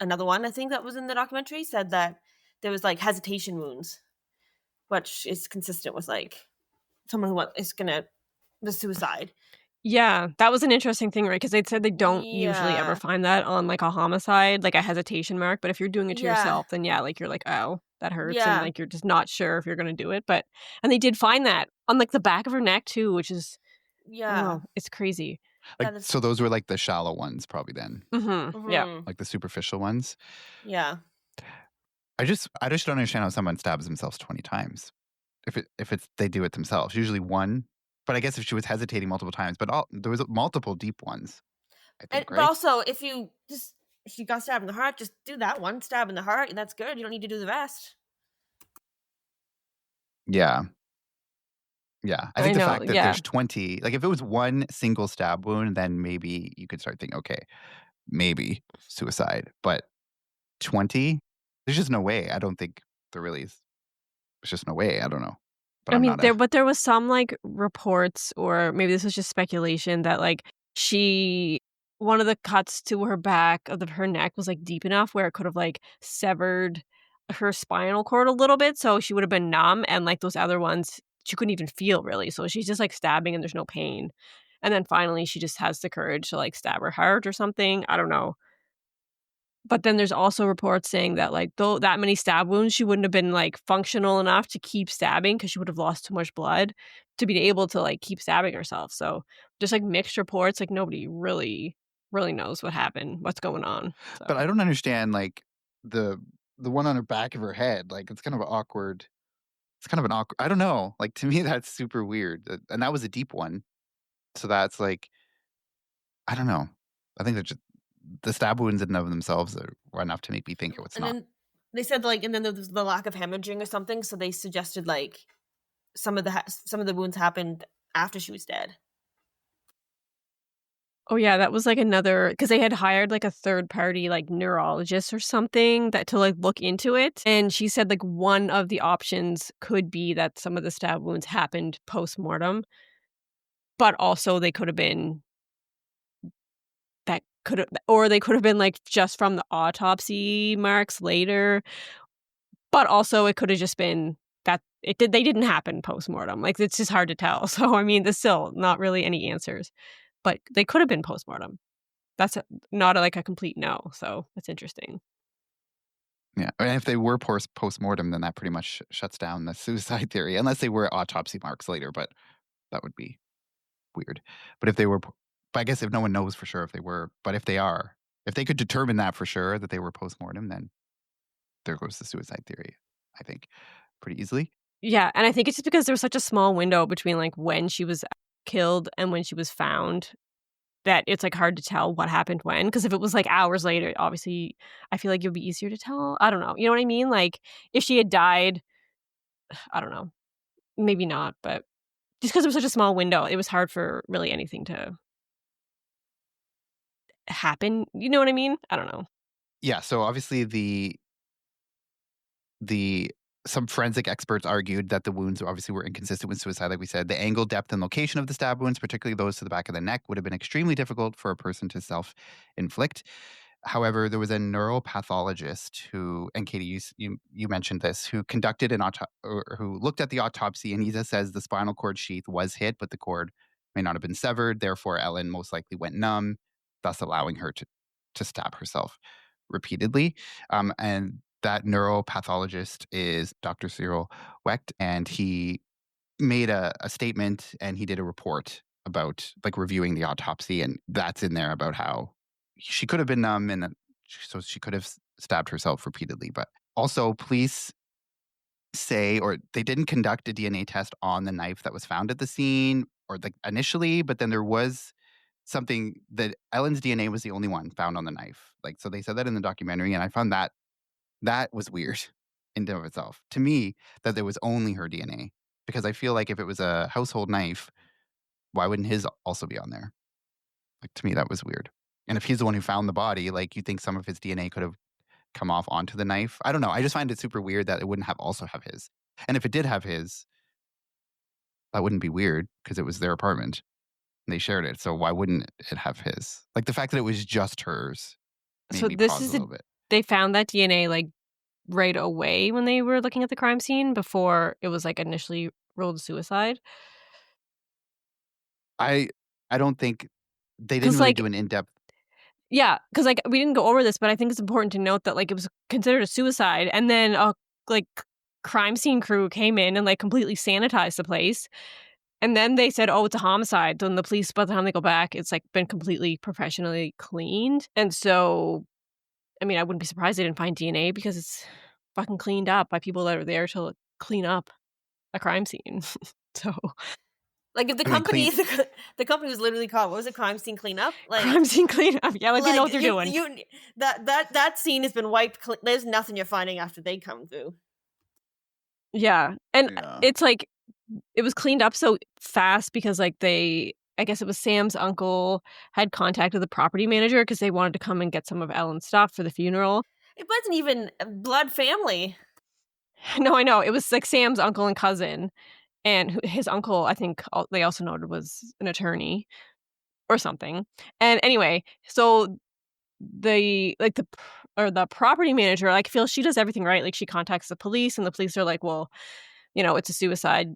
another one, I think, that was in the documentary, said that there was, like, hesitation wounds, which is consistent with, like, someone who is gonna the suicide. Yeah, that was an interesting thing, right? Because they said they don't usually ever Yeah. find that on, like, a homicide, like a hesitation mark, but if you're doing it to Yeah. yourself, then yeah, like, you're like, "Oh, that hurts," and, Yeah. like, you're just not sure if you're gonna do it, but and they did find that on, like, the back of her neck too, which is I don't Yeah. know, it's crazy. Like, That is so those were like the shallow ones probably then, Mhm, yeah. Mhm. like the superficial ones. Yeah. I just don't understand how someone stabs themselves 20 times. If it's they do it themselves. Usually one, but I guess if she was hesitating multiple times, but there was multiple deep ones, I And think, but right? also, if you got stabbed in the heart, just do that one stab in the heart, and that's good. You don't need to do the rest. Yeah. Yeah. I I think the know, fact that yeah. there's 20, like if it was one single stab wound, then maybe you could start thinking, okay, maybe suicide. But 20, there's just no way. I don't think there really is. There's just no way. I don't know. But I I'm mean, not a there was some, like, reports or maybe this was just speculation that, like, she one of the cuts to her back of her neck was, like, deep enough where it could have, like, severed her spinal cord a little bit, so she would have been numb, and, like, those other ones, she couldn't even feel really, so she's just, like, stabbing and there's no pain. And then finally, she just has the courage to, like, stab her heart or something, I don't know. But then there's also reports saying that, like, though that many stab wounds, she wouldn't have been, like, functional enough to keep stabbing because she would have lost too much blood to be able to, like, keep stabbing herself. So, just, like, mixed reports, like, nobody really knows what happened, what's going on. but So I don't understand like the the one on her back of her head. Like it's kind of awkward. It's kind of an awkward I don't know. Like to me that's super weird. And that was a deep one. So that's like I don't know. I think that just the stab wounds in and of themselves are enough to make me think it's And not. then they said, like, and then there was the lack of hemorrhaging or something, so they suggested, like, some of the wounds happened after she was dead. oh, yeah, that was, like, another because they had hired, like, a third party, like, neurologist or something that to, like, look into it, and she said, like, one of the options could be that some of the stab wounds happened post-mortem, but also they could have been that coulda or they could have been, like, just from the autopsy marks later, but also it could have just been that they didn't happen postmortem, like, it's just hard to tell, so, I mean, there's still not really any answers, but they could have been postmortem. That's not, like, a complete no, so that's interesting. Yeah. And if they were post-mortem, then that pretty much shuts down the suicide theory, unless they were autopsy marks later, but that would be weird. But if they were, but I guess if no one knows for sure if they were, but if they are, if they could determine that for sure that they were post-mortem, then there goes the suicide theory, I think, pretty easily. Yeah, and I think it's just because there was such a small window between, like, when she was killed and when she was found that it's, like, hard to tell what happened when. Because if it was, like, hours later, obviously, I feel like it would be easier to tell. I don't know. You know what I mean? Like, if she had died, I don't know, maybe not, but just because it was such a small window, it was hard for really anything to happen. You know what I mean? I don't know. Yeah. So obviously the some forensic experts argued that the wounds obviously were inconsistent with suicide. Like we said, the angle, depth, and location of the stab wounds, particularly those to the back of the neck, would have been extremely difficult for a person to self-inflict. However, there was a neuropathologist who, and Katie, you mentioned this, who conducted or who looked at the autopsy, and he just says the spinal cord sheath was hit, but the cord may not have been severed. Therefore, Ellen most likely went numb, thus allowing her to stab herself repeatedly. And that neuropathologist is Dr. Cyril Wecht, and he made a statement and he did a report about like reviewing the autopsy, and that's in there about how she could have been numb and so she could have stabbed herself repeatedly. But also, police say, or they didn't conduct a DNA test on the knife that was found at the scene, or like initially, but then there was something that Ellen's DNA was the only one found on the knife. Like, so they said that in the documentary, and I found that was weird in and of itself to me, that there was only her DNA, because I feel like if it was a household knife, why wouldn't his also be on there? Like to me, that was weird. And if he's the one who found the body, like, you think some of his DNA could have come off onto the knife. I don't know. I just find it super weird that it wouldn't have also have his. And if it did have his, that wouldn't be weird because it was their apartment and they shared it. So why wouldn't it have his? Like, the fact that it was just hers made So me this pause a is a little bit. they found that DNA, like, right away when they were looking at the crime scene before it was, like, initially ruled suicide? I I don't think they didn't 'Cause, really like do an in-depth. yeah, because like, we didn't go over this, but I think it's important to note that, like, it was considered a suicide, and then a, like, crime scene crew came in and, like, completely sanitized the place, and then they said, "Oh, it's a homicide." Then the police, by the time they go back, it's, like, been completely professionally cleaned, and so, I mean, I wouldn't be surprised they didn't find DNA because it's fucking cleaned up by people that are there to like, clean up a crime scene. So, Like, if the I mean, company clean. the company was literally called, what was it, Crime Scene Cleanup? crime scene cleanup. Yeah, like, they know what they're doing. That scene has been wiped there's nothing you're finding after they come through. Yeah, and Yeah. it's like it was cleaned up so fast because, like, I guess it was Sam's uncle had contacted the property manager because they wanted to come and get some of Ellen's stuff for the funeral. It wasn't even a blood family. No, I know. It was, like, Sam's uncle and cousin, and his uncle, I think, they also noted was an attorney or something. And anyway, so the property manager, like, feels she does everything right. Like, she contacts the police, and the police are like, "Well, it's a suicide,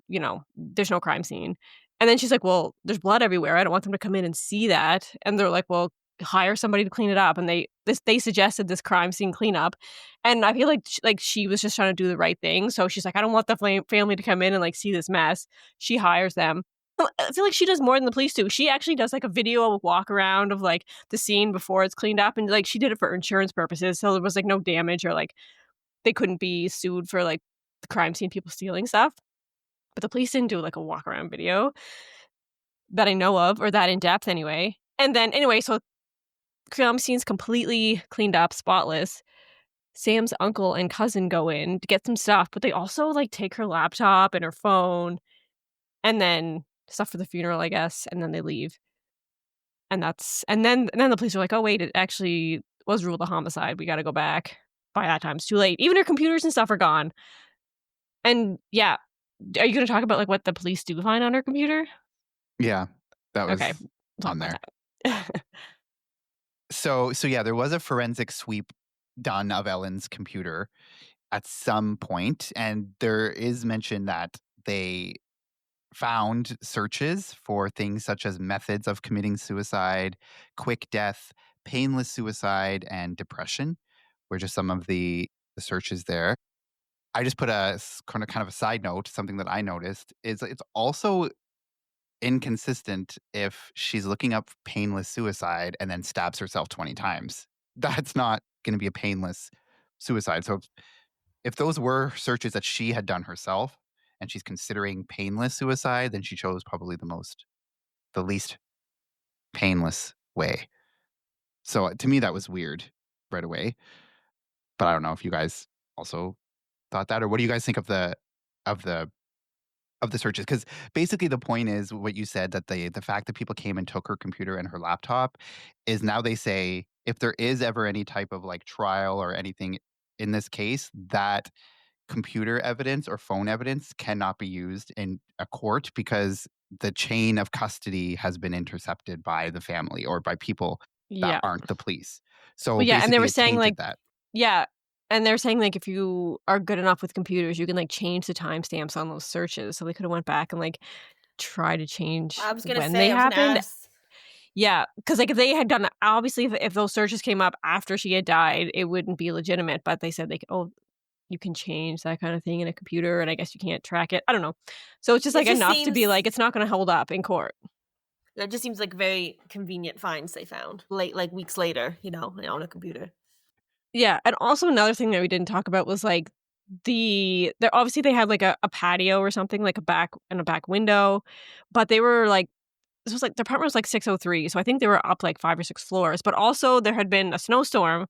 there's no crime scene." And then she's like, "Well, there's blood everywhere. I don't want them to come in and see that." And they're like, "Well, hire somebody to clean it up." And they suggested this crime scene cleanup. And I feel like she was just trying to do the right thing. So she's like, "I don't want the family to come in and like see this mess." She hires them. I feel like she does more than the police do. She actually does like a video walk around of like the scene before it's cleaned up, and like she did it for insurance purposes, so there was like no damage or like they couldn't be sued for like the crime scene people stealing stuff. But the police didn't do like a walk around video that I know of, or that in depth anyway. And then anyway, so crime scene's completely cleaned up, spotless. Sam's uncle and cousin go in to get some stuff, but they also like take her laptop and her phone and then stuff for the funeral, I guess, and then they leave. And then the police are like, "Oh wait, it actually was ruled a homicide. We got to go back." By that time, it's too late. Even her computers and stuff are gone. And yeah, are you going to talk about like what the police do find on her computer? Yeah, that was Okay, talk on about there. that. So yeah, there was a forensic sweep done of Ellen's computer at some point, and there is mention that they found searches for things such as methods of committing suicide, quick death, painless suicide, and depression were just some of the searches there. I just put a kind of a side note, something that I noticed is it's also inconsistent if she's looking up painless suicide and then stabs herself 20 times. That's not going to be a painless suicide. So if those were searches that she had done herself and she's considering painless suicide, then she chose probably the least painless way. So to me, that was weird right away. But I don't know if you guys also thought that, or what do you guys think of the of the of the searches? Because basically the point is what you said, that the fact that people came and took her computer and her laptop is now they say if there is ever any type of like trial or anything in this case, that computer evidence or phone evidence cannot be used in a court because the chain of custody has been intercepted by the family or by people that Yeah. aren't the police. So Well, yeah, and they basically were it saying tainted like that. yeah, and they're saying like if you are good enough with computers, you can like change the timestamps on those searches. So they could have went back and like try to change I was gonna when say, they I was gonna happened. ask. Yeah, because like if they had done obviously if those searches came up after she had died, it wouldn't be legitimate. But they said they could, oh, you can change that kind of thing in a computer, and I guess you can't track it. I don't know. So it's just It like just enough to be seems- like it's not going to hold up in court. That just seems like very convenient finds they found like weeks later, on a computer. Yeah, and also another thing that we didn't talk about was like they obviously they had like a patio or something, like a back window, but they were like this was like the apartment was like 603, so I think they were up like 5 or 6 floors. But also there had been a snowstorm,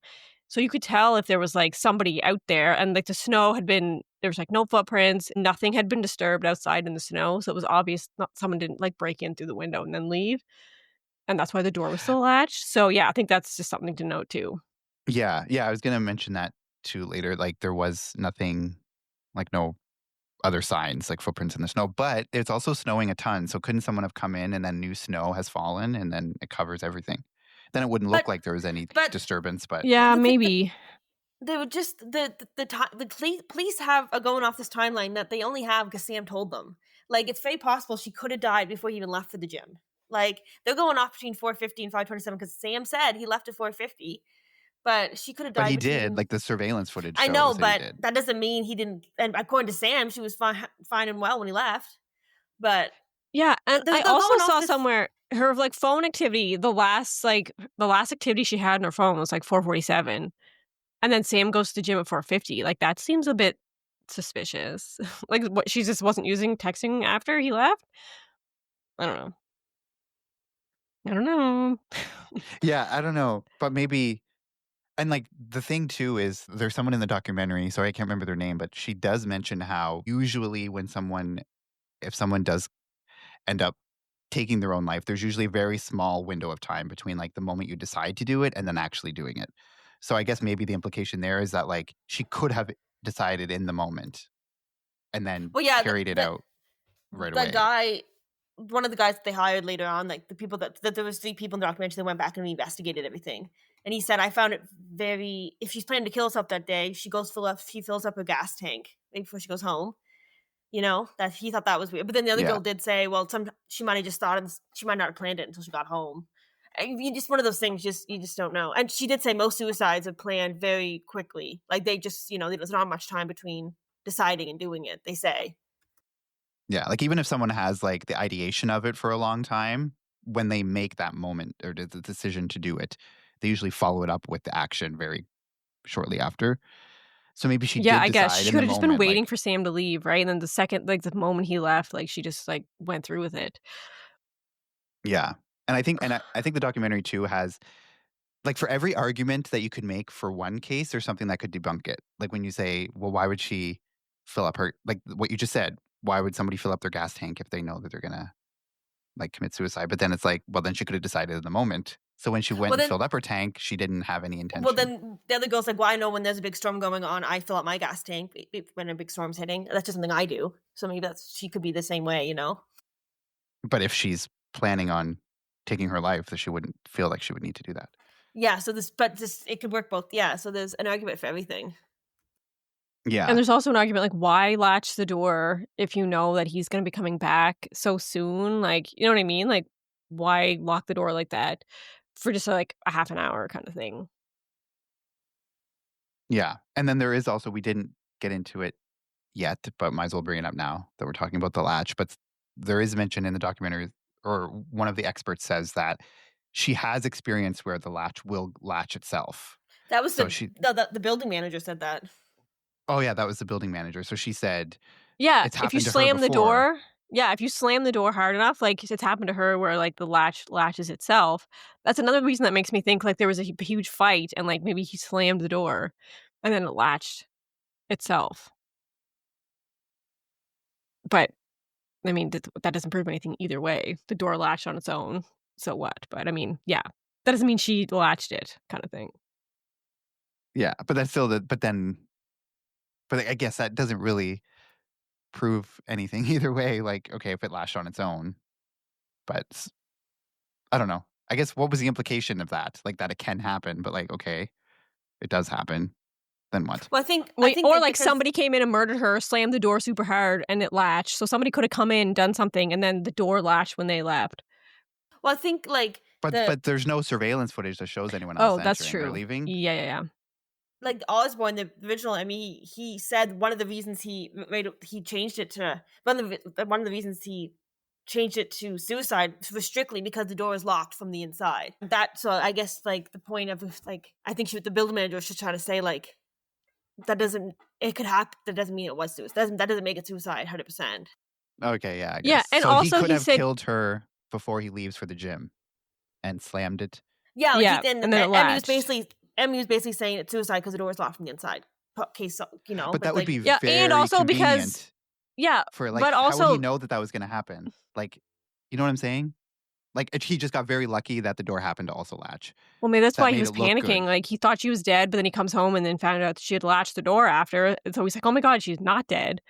so you could tell if there was like somebody out there, and like the snow had been there was like no footprints, nothing had been disturbed outside in the snow, so it was obvious not someone didn't like break in through the window and then leave. and that's why the door was still latched. So, yeah, I think that's just something to note too. Yeah, I was gonna mention that too later. Like, there was nothing, like, no other signs, like footprints in the snow, but it's also snowing a ton, so couldn't someone have come in and then new snow has fallen and then it covers everything? Then it wouldn't But look like there was any but disturbance, but Yeah, the maybe. they would just the police are going off this timeline that they only have because Sam told them. Like, it's very possible she could have died before he even left for the gym. Like, they're going off between 4:50 and 5:27 because Sam said he left at 4:50, but she could have but died he did, between. like, the surveillance footage I know, shows that he but did. that doesn't mean he didn't. And according to Sam, she was fine and well when he left. But Yeah, and they're I also going off saw this. somewhere her, like, phone activity, the last activity she had on her phone was, like, 4:47, and then Sam goes to the gym at 4:50. Like, that seems a bit suspicious. Like, what, she just wasn't using texting after he left? I don't know. I don't know. Yeah, I don't know, but maybe. And, like, the thing too is there's someone in the documentary, sorry, I can't remember their name, but she does mention how usually when if someone does end up taking their own life, there's usually a very small window of time between, like, the moment you decide to do it and then actually doing it. So I guess maybe the implication there is that, like, she could have decided in the moment and then Well, yeah, carried it out right that away. guy, one of the guys that they hired later on, like the people that there was 3 people in the documentary that went back and investigated everything. And he said, I found it very. If she's planning to kill herself that day, she fills up her gas tank right before she goes home. You know, that he thought that was weird. But then the other Yeah. girl did say, well, she might have just thought she might not have planned it until she got home. And you just one of those things, you just don't know. And she did say most suicides are planned very quickly. Like, they just, there's not much time between deciding and doing it, they say. Yeah, like, even if someone has, like, the ideation of it for a long time, when they make that moment or the decision to do it, they usually follow it up with the action very shortly after. So maybe she Yeah, did I guess decide she in the could have just been moment, waiting like. for Sam to leave, right? And then the moment he left, like, she just, like, went through with it. Yeah. And I think the documentary too has, like, for every argument that you could make for one case, there's something that could debunk it. Like, when you say, well, why would she fill up her, like what you just said, why would somebody fill up their gas tank if they know that they're gonna, like, commit suicide? But then it's like, well, then she could have decided in the moment. So when she went Well, and then filled up her tank, she didn't have any Well, intention. then the other girl's like, "Well, I know when there's a big storm going on, I fill up my gas tank when a big storm's hitting. That's just something I do." So maybe she could be the same way, you know? But if she's planning on taking her life, that she wouldn't feel like she would need to do that. Yeah. So it could work both. Yeah. So there's an argument for everything. And Yeah. there's also an argument, like, why latch the door if you know that he's gonna be coming back so soon? Like, you know what I mean? Like, why lock the door like that for just, like, a half an hour kind of thing? Yeah. And then there is also, we didn't get into it yet, but might as well bring it up now that we're talking about the latch. But there is mention in the documentary, or one of the experts says that she has experience where the latch will latch itself. That was So she, the building manager said that. oh yeah, that was the building manager. So she said Yeah, it's if you happened to her slam the before. door yeah, if you slam the door hard enough, like, it's happened to her where, like, the latch latches itself. That's another reason that makes me think, like, there was a huge fight and, like, maybe he slammed the door and then it latched itself. But, I mean, that doesn't prove anything either way. The door latched on its own, so what? But, I mean, yeah, that doesn't mean she latched it kinda thing. Yeah, but that's still but I guess that doesn't really prove anything either way. Like, okay, if it latched on its own, but I don't know. I guess what was the implication of that? Like, that it can happen, but, like, okay, it does happen. Then what? Well, I Wait, think or, that like, because somebody came in and murdered her, slammed the door super hard, and it latched, so somebody could have come in, done something, and then the door latched when they left. I think like But there's no surveillance footage that shows anyone else Oh, that's entering or true. leaving. Yeah. like Osborne, the original. I mean, he said one of the reasons he changed it to one of the reasons he changed it to suicide was strictly because the door is locked from the inside. So I guess like the point of like I think the building manager was just trying to say like that doesn't it could happen. That doesn't mean it was suicide. That doesn't make it suicide 100%. Okay, yeah, I Yeah, guess. and So he also could he have said killed her before he leaves for the gym and slammed it. Yeah, like yeah, and then it latched. Emmy was basically saying it's suicide because the door is locked from the inside. Case, But that would be Yeah, and very also because convenient yeah, for, like, but how would he also know that that was gonna happen? Like, you know what I'm saying? Like, he just got very lucky that the door happened to also latch. Well, maybe that's That why he made was it look panicking. good. Like, he thought she was dead, but then he comes home and then found out she had latched the door after. And so he's like, "Oh my god, she's not dead."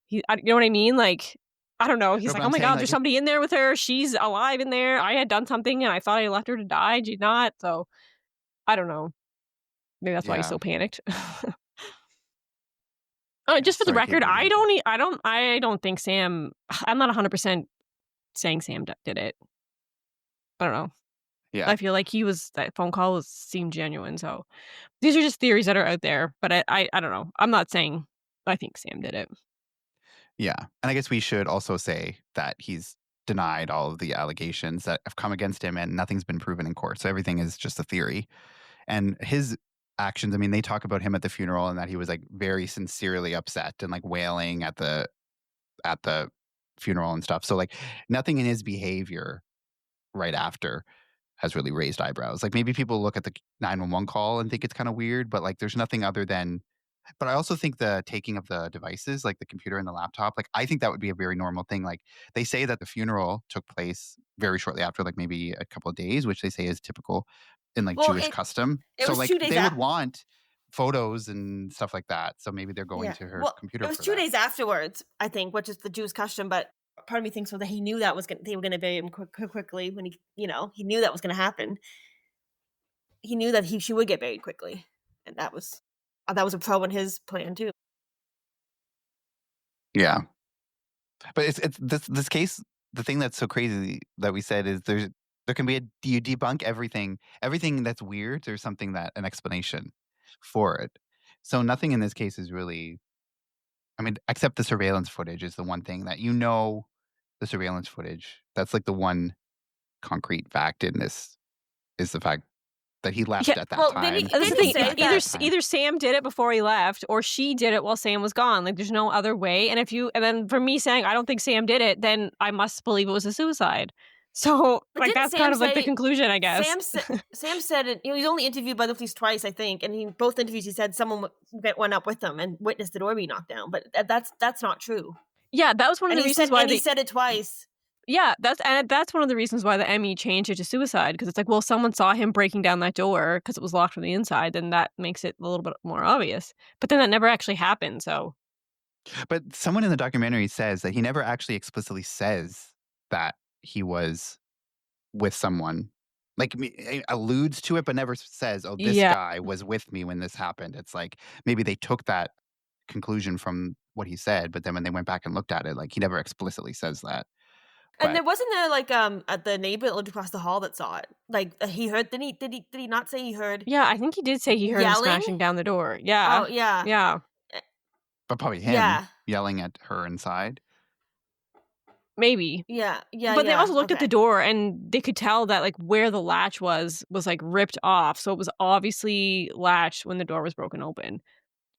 You know what I mean? Like, I don't know. He's No, like, but "Oh I'm my saying, god, there's like, somebody in there with her. She's alive in there. I had done something and I thought I left her to die. And she's not." So I don't know. Maybe that's why he's yeah. so panicked. Yeah, Just for the sorry, Kate, record, what were you I gonna say? don't. I don't think Sam. I'm not 100% saying Sam did it. I don't know. Yeah. I feel like that phone call seemed genuine. So these are just theories that are out there. But I don't know. I'm not saying I think Sam did it. Yeah. And I guess we should also say that he's denied all of the allegations that have come against him and nothing's been proven in court. So everything is just a theory. And his actions, I mean, they talk about him at the funeral and that he was like very sincerely upset and like wailing at the funeral and stuff. So like nothing in his behavior right after has really raised eyebrows. Like maybe people look at the 911 call and think it's kind of weird, but like there's nothing other than. But I also think the taking of the devices, like the computer and the laptop, like I think that would be a very normal thing. Like they say that the funeral took place very shortly after, like maybe a couple of days, which they say is typical in like Well, Jewish custom. it So was like 2 days they would after. want photos and stuff like that. So maybe they're going Yeah. to her Well, it computer was for 2 that. days afterwards, I think, which is the Jews' custom. But part of me thinks, well, that he knew that they were going to bury him quickly when he knew that was going to happen. He knew that she would get buried quickly, and that was a pro in his plan too. Yeah. But it's this case. The thing that's so crazy that we said is there can be you debunk everything that's weird. There's something an explanation for it. So nothing in this case is really. I mean, except the surveillance footage is the one thing that the surveillance footage. That's like the one concrete fact in this is the fact that he Yeah. left at that Well, time. That's the didn't he thing. say back at that? that time. Either Sam did it before he left, or she did it while Sam was gone. Like, there's no other way. And then for me saying I don't think Sam did it, then I must believe it was a suicide. So, But like, didn't that's Sam kind of like the say- conclusion, I guess. Sam said it. He's only interviewed by the police twice, I think, and in both interviews he said someone went up with him and witnessed the door being knocked down. But that's not true. Yeah, that was one of And the reasons why he said it twice. Yeah, that's one of the reasons why the ME changed it to suicide, because it's like, well, someone saw him breaking down that door because it was locked from the inside, then that makes it a little bit more obvious. But then that never actually happened, so. But someone in the documentary says that he never actually explicitly says that he was with someone. Like alludes to it, but never says, "Oh, this Yeah. guy was with me when this happened." It's like maybe they took that conclusion from what he said, but then when they went back and looked at it, like he never explicitly says that. And But there wasn't there like at the neighbor that lived across the hall that saw it. Like he heard. Did he not say he heard? Yeah, I think he did say he heard him Yelling? smashing down the door. Yeah. Oh yeah. Yeah. but probably him Yeah. yelling at her inside. Maybe. Yeah. But they also looked at okay. the door and they could tell that like where the latch was like ripped off. So it was obviously latched when the door was broken open.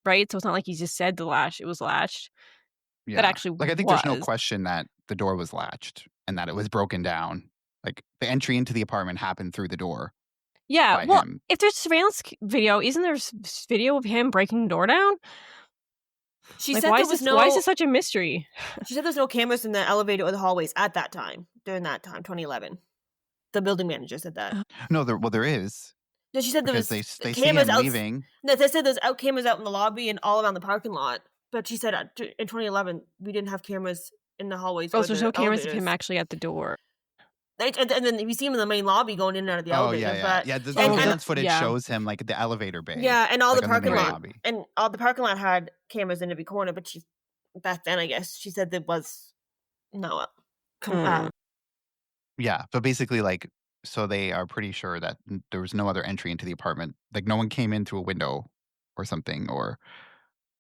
Right? So it's not like he just said the latch, it was latched. Yeah, It actually like I think there's no was. question that the door was latched and that it was broken down. Like the entry into the apartment happened through the door. Yeah, by well, him. if there's surveillance video, isn't there video of him breaking the door down? She Like, said why there is was this? no. Why is this such a mystery? She said there's no cameras in the elevator or the hallways at that time. During that time, 2011. The building manager said that. No, there is. No, she said there was Because they see cameras him out. leaving. No, they said there's cameras out in the lobby and all around the parking lot. But she said in 2011 we didn't have cameras in the hallways. Oh, or so there's the no cameras of elevators. him actually at the door. And then we see him in the main lobby going in and out of the Oh elevator. yeah. But Yeah, the and- surveillance footage yeah. shows him like the elevator bay. yeah, and all like, the on parking main lot lobby. and all the parking lot had cameras in every corner. But she back then, I guess she said there was no. Yeah, but basically like so they are pretty sure that there was no other entry into the apartment. Like no one came in through a window or something or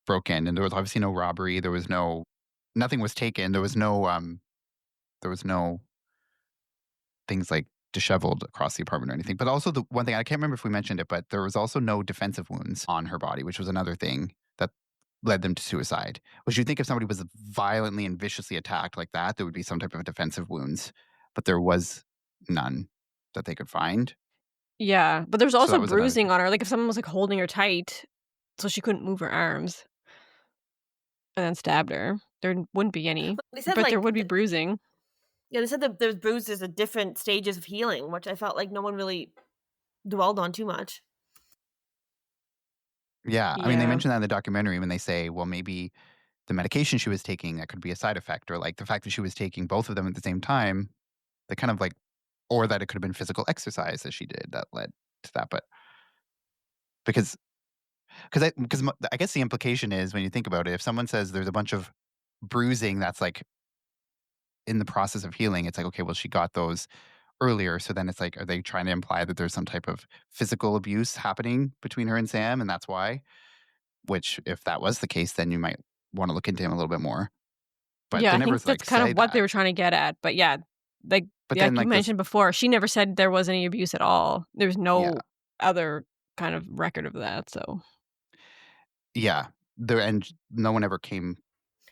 broke in, and there was obviously no robbery. There was nothing was taken. There was no things like disheveled across the apartment or anything. But also the one thing, I can't remember if we mentioned it, but there was also no defensive wounds on her body, which was another thing that led them to suicide. Which you'd think if somebody was violently and viciously attacked like that, there would be some type of defensive wounds. But there was none that they could find. Yeah, but there's that also was another bruising thing. on her. Like if someone was like holding her tight, so she couldn't move her arms, and then stabbed her, there wouldn't be any. They said But like there would be bruising. Yeah, they said that there's bruises at different stages of healing, which I felt like no one really dwelled on too much. Yeah, I mean, they Yeah. mentioned that in the documentary when they say, well, maybe the medication she was taking, that could be a side effect, or like the fact that she was taking both of them at the same time, they kind of like, or that it could have been physical exercise that she did that led to that. But because I guess the implication is when you think about it, if someone says there's a bunch of bruising that's like in the process of healing, it's like, okay, well, she got those earlier. So then it's like, are they trying to imply that there's some type of physical abuse happening between her and Sam, and that's why? Which, if that was the case, then you might want to look into him a little bit more. But Yeah, they I never think that's like kind say of what they that. were trying to get at. But yeah, like But then like you like this, mentioned before, she never said there was any abuse at all. There's yeah, no other kind of record of that. So yeah, there and no one ever came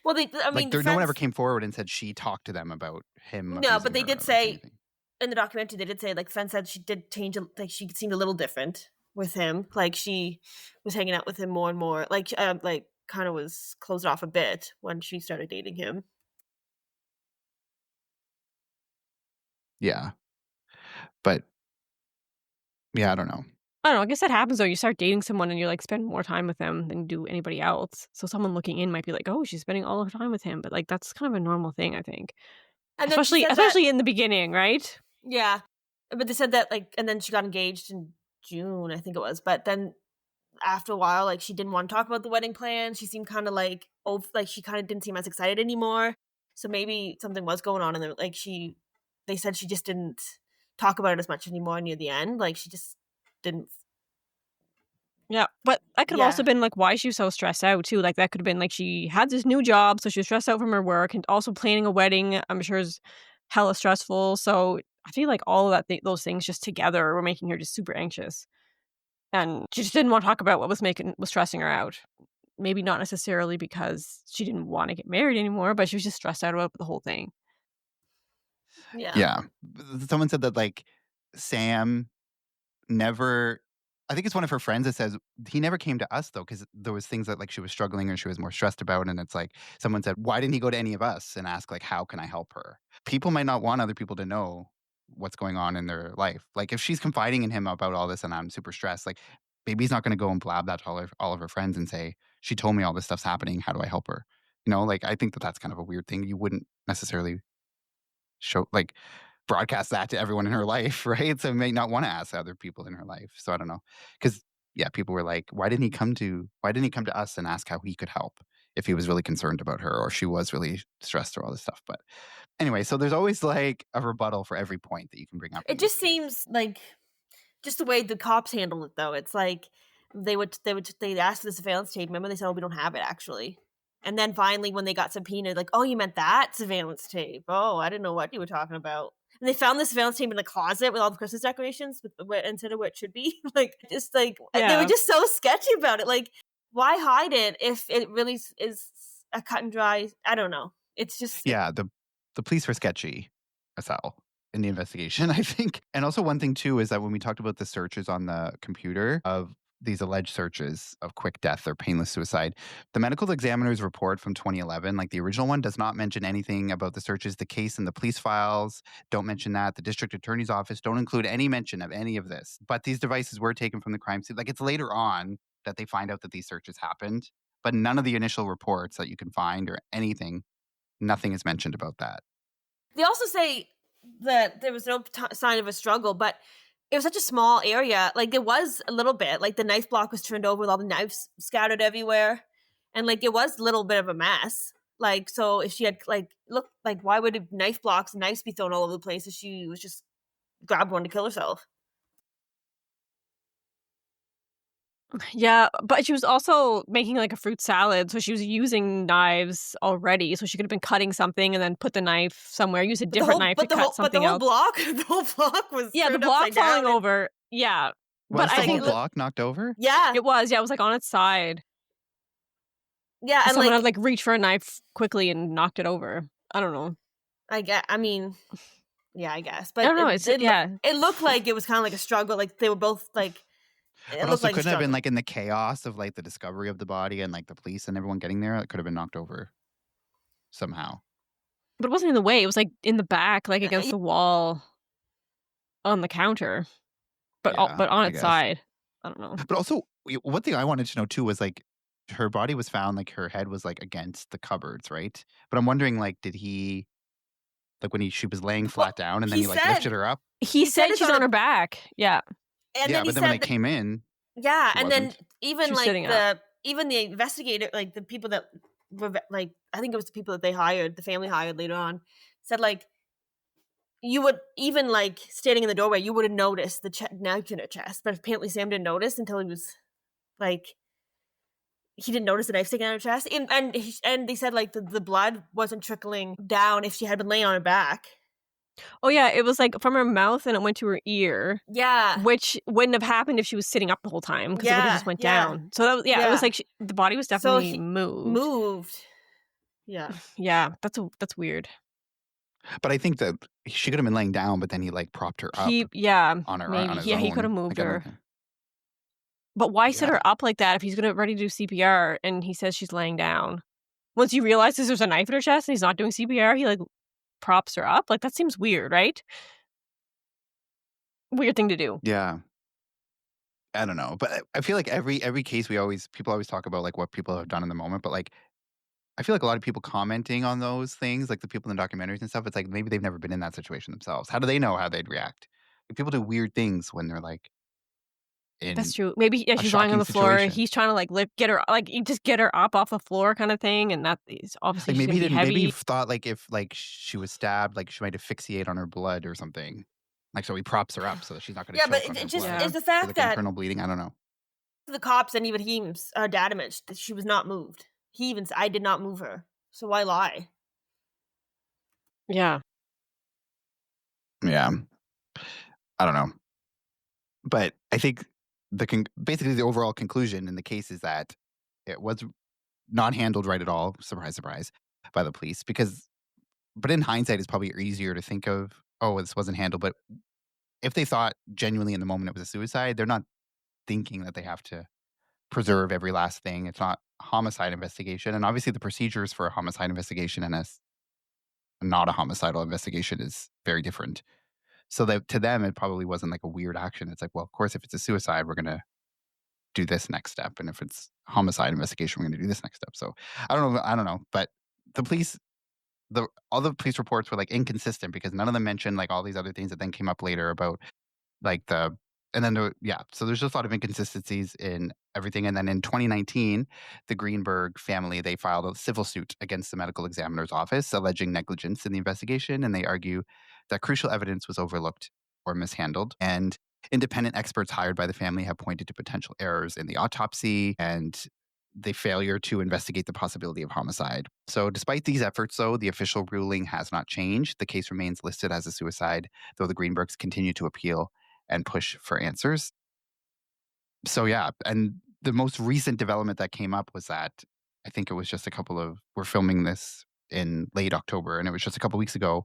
Well, I like mean, there. No one ever defense. came forward and said she talked to them about him No, but abusing they her did or like say anything. in the documentary, they did say like defense said she did change, like she seemed a little different with him. Like she was hanging out with him more and more. Like kind of was closed off a bit when she started dating him. Yeah, but yeah, I don't know. I don't know. I guess that happens though. You start dating someone and you like spend more time with them than you do anybody else. So someone looking in might be like, "Oh, she's spending all of her time with him," but like that's kind of a normal thing, I think. And then she Especially said that, especially in the beginning, right? yeah, but they said that like, and then she got engaged in June, I think it was. But then after a while, like she didn't want to talk about the wedding plan. She seemed kind of like, oh, like she kind of didn't seem as excited anymore. So maybe something was going on, and like they said she just didn't talk about it as much anymore near the end. Like she just didn't. Yeah, but that could have also Yeah, been like why she was so stressed out too. Like that could have been like she had this new job, so she was stressed out from her work, and also planning a wedding. I'm sure is hella stressful. So I feel like all of those things just together were making her just super anxious, and she just didn't want to talk about what was stressing her out. Maybe not necessarily because she didn't want to get married anymore, but she was just stressed out about the whole thing. yeah. Yeah, someone said that like Sam never. I think it's one of her friends that says he never came to us though, because there was things that like she was struggling or she was more stressed about, and it's like someone said, why didn't he go to any of us and ask like how can I help her? People might not want other people to know what's going on in their life. Like if she's confiding in him about all this and I'm super stressed, like maybe he's not going to go and blab that to all of her friends and say she told me all this stuff's happening. How do I help her? You know, like I think that that's kind of a weird thing. You wouldn't necessarily show like broadcast that to everyone in her life, right? So may not want to ask other people in her life. So I don't know. Cause yeah, people were like, why didn't he come to us and ask how he could help if he was really concerned about her or she was really stressed or all this stuff. But anyway, so there's always like a rebuttal for every point that you can bring up in It this just case. seems like just the way the cops handled it, though. It's like they asked for the surveillance tape. Remember, they said, "Oh, we don't have it actually." And then finally, when they got subpoenaed, like, "Oh, you meant that surveillance tape? Oh, I didn't know what you were talking about." And they found the surveillance tape in the closet with all the Christmas decorations, instead of where it should be. Like, just like they were Yeah. just so sketchy about it. Like, why hide it if it really is a cut and dry? I don't know. It's just Yeah, the police were sketchy as hell in the investigation, I think. And also one thing too is that when we talked about the searches on the computer of these alleged searches of quick death or painless suicide, the medical examiner's report from 2011, like the original one, does not mention anything about the searches. The case and the police files don't mention that. The district attorney's office don't include any mention of any of this. But these devices were taken from the crime scene. Like it's later on that they find out that these searches happened, but none of the initial reports that you can find or anything, nothing is mentioned about that. they also say that there was no sign of a struggle, but it was such a small area. Like there was a little bit, like the knife block was turned over with all the knives scattered everywhere, and like it was a little bit of a mess. Like so, if she had like look like why would knife blocks and knives be thrown all over the place if she was just grabbed one to kill herself? Yeah, but she was also making like a fruit salad, so she was using knives already. So she could have been cutting something and then put the knife somewhere, use a different knife to cut But the something whole else. block, the whole block was Yeah, the turned block upside falling down. over. Yeah, but Was I the Like whole it think looked, block knocked over? yeah, it was. Yeah, it was like on its side. yeah, So and someone had like like reached for a knife quickly and knocked it over. I don't know. I mean, yeah, I guess, I but don't know. It's yeah. it looked like it was kind of like a struggle. Like they were both like it But looked also, like a couldn't it have been struggle. like in the chaos of like the discovery of the body and like the police and everyone getting there? It could have been knocked over somehow. But it wasn't in the way. It was like in the back, like against the wall on the counter, but Yeah, but on I its guess. side. I don't know. But also, one thing I wanted to know too was like her body was found, like her head was like against the cupboards, right? But I'm wondering, like, did he like when she was laying Well, flat down and then he he like said lifted her up? He said it's she's on her back. Yeah. and Yeah, then he but then when said they came in, yeah, she and then wasn't. even She was like sitting up. even the investigator, like the people that were like, I think it was the people that they hired, the family hired later on, said like you would even like standing in the doorway, you would have noticed the knife in her chest, but apparently Sam didn't notice until he was like he didn't notice the knife sticking out of her chest, and they said like the blood wasn't trickling down if she had been laying on her back. Oh yeah, it was like from her mouth and it went to her ear, Yeah, which wouldn't have happened if she was sitting up the whole time because it would have just went yeah, down. So that was, yeah, it was yeah. like the body was So definitely he moved. moved. Yeah. Yeah, that's weird. But I think that she could have been laying down, but then he like propped her up on Maybe. his Yeah, he could have own. moved Like, I don't her. think. But why sit Yeah. her up like that if he's gonna ready to do CPR and he says she's laying down? Once he realizes there's a knife in her chest and he's not doing CPR, he like props her up. Like that seems weird, right? Weird thing to do. Yeah. I don't know, but I feel like every case people always talk about like what people have done in the moment, but like I feel like a lot of people commenting on those things, like the people in the documentaries and stuff, it's like maybe they've never been in that situation themselves. How do they know how they'd react? Like, people do weird things when they're like That's in true. Maybe yeah, a she's lying on shocking the floor. situation. He's trying to like get her, like you just get her up off the floor, kind of thing. And that is obviously Like she's maybe gonna he be didn't. Maybe he heavy. thought like if like she was stabbed, like she might asphyxiate on her blood or something. Like so he props her up so that she's not going to Yeah, but choke on her it just blood. is the Or fact like that internal bleeding. I don't know. the cops and even Heems damaged that she was not moved. He even said, I did not move her. So why lie? Yeah. Yeah, I don't know. But I think basically the overall conclusion in the case is that it was not handled right at all. Surprise, surprise, by the police. But in hindsight, it's probably easier to think of, oh, this wasn't handled. But if they thought genuinely in the moment it was a suicide, they're not thinking that they have to preserve every last thing. It's not a homicide investigation. And obviously the procedures for a homicide investigation and not a homicidal investigation is very different. So that to them, it probably wasn't like a weird action. It's like, well, of course, if it's a suicide, we're going to do this next step. And if it's a homicide investigation, we're going to do this next step. So I don't know. But the police, all the police reports were like inconsistent because none of them mentioned like all these other things that then came up later about like so there's just a lot of inconsistencies in everything. And then in 2019, the Greenberg family, they filed a civil suit against the medical examiner's office alleging negligence in the investigation. And they argue that crucial evidence was overlooked or mishandled. And independent experts hired by the family have pointed to potential errors in the autopsy and the failure to investigate the possibility of homicide. So despite these efforts, though, the official ruling has not changed. The case remains listed as a suicide, though the Greenbergs continue to appeal and push for answers. So yeah, and the most recent development that came up was that I think it was just we're filming this in late October, and it was just a couple weeks ago,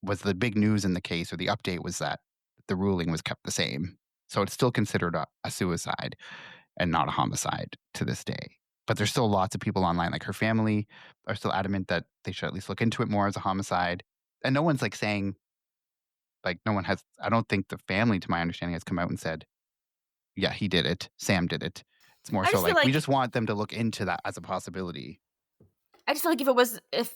was the big news in the case, or the update was that the ruling was kept the same. So it's still considered a suicide and not a homicide to this day. But there's still lots of people online, like her family are still adamant that they should at least look into it more as a homicide. And no one's like saying, like no one has, I don't think the family, to my understanding, has come out and said, yeah, he did it. Sam did it. It's more I so just feel like we like just want them to look into that as a possibility. I just feel like if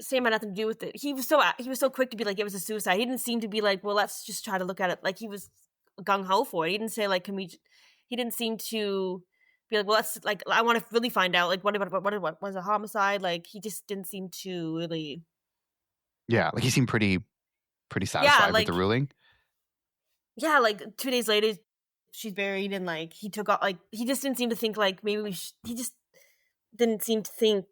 Sam had nothing to do with it, he was so quick to be like it was a suicide. He didn't seem to be like, well, let's just try to look at it. Like he was gung ho for it. He didn't say like, he didn't seem to be like, well, let's like, I want to really find out like what was a homicide. Like he just didn't seem to really. Yeah, like he seemed pretty Yeah, satisfied with like the ruling. yeah, like 2 days later, she's buried, and like he took off. Like he just didn't seem to think like maybe he just didn't seem to think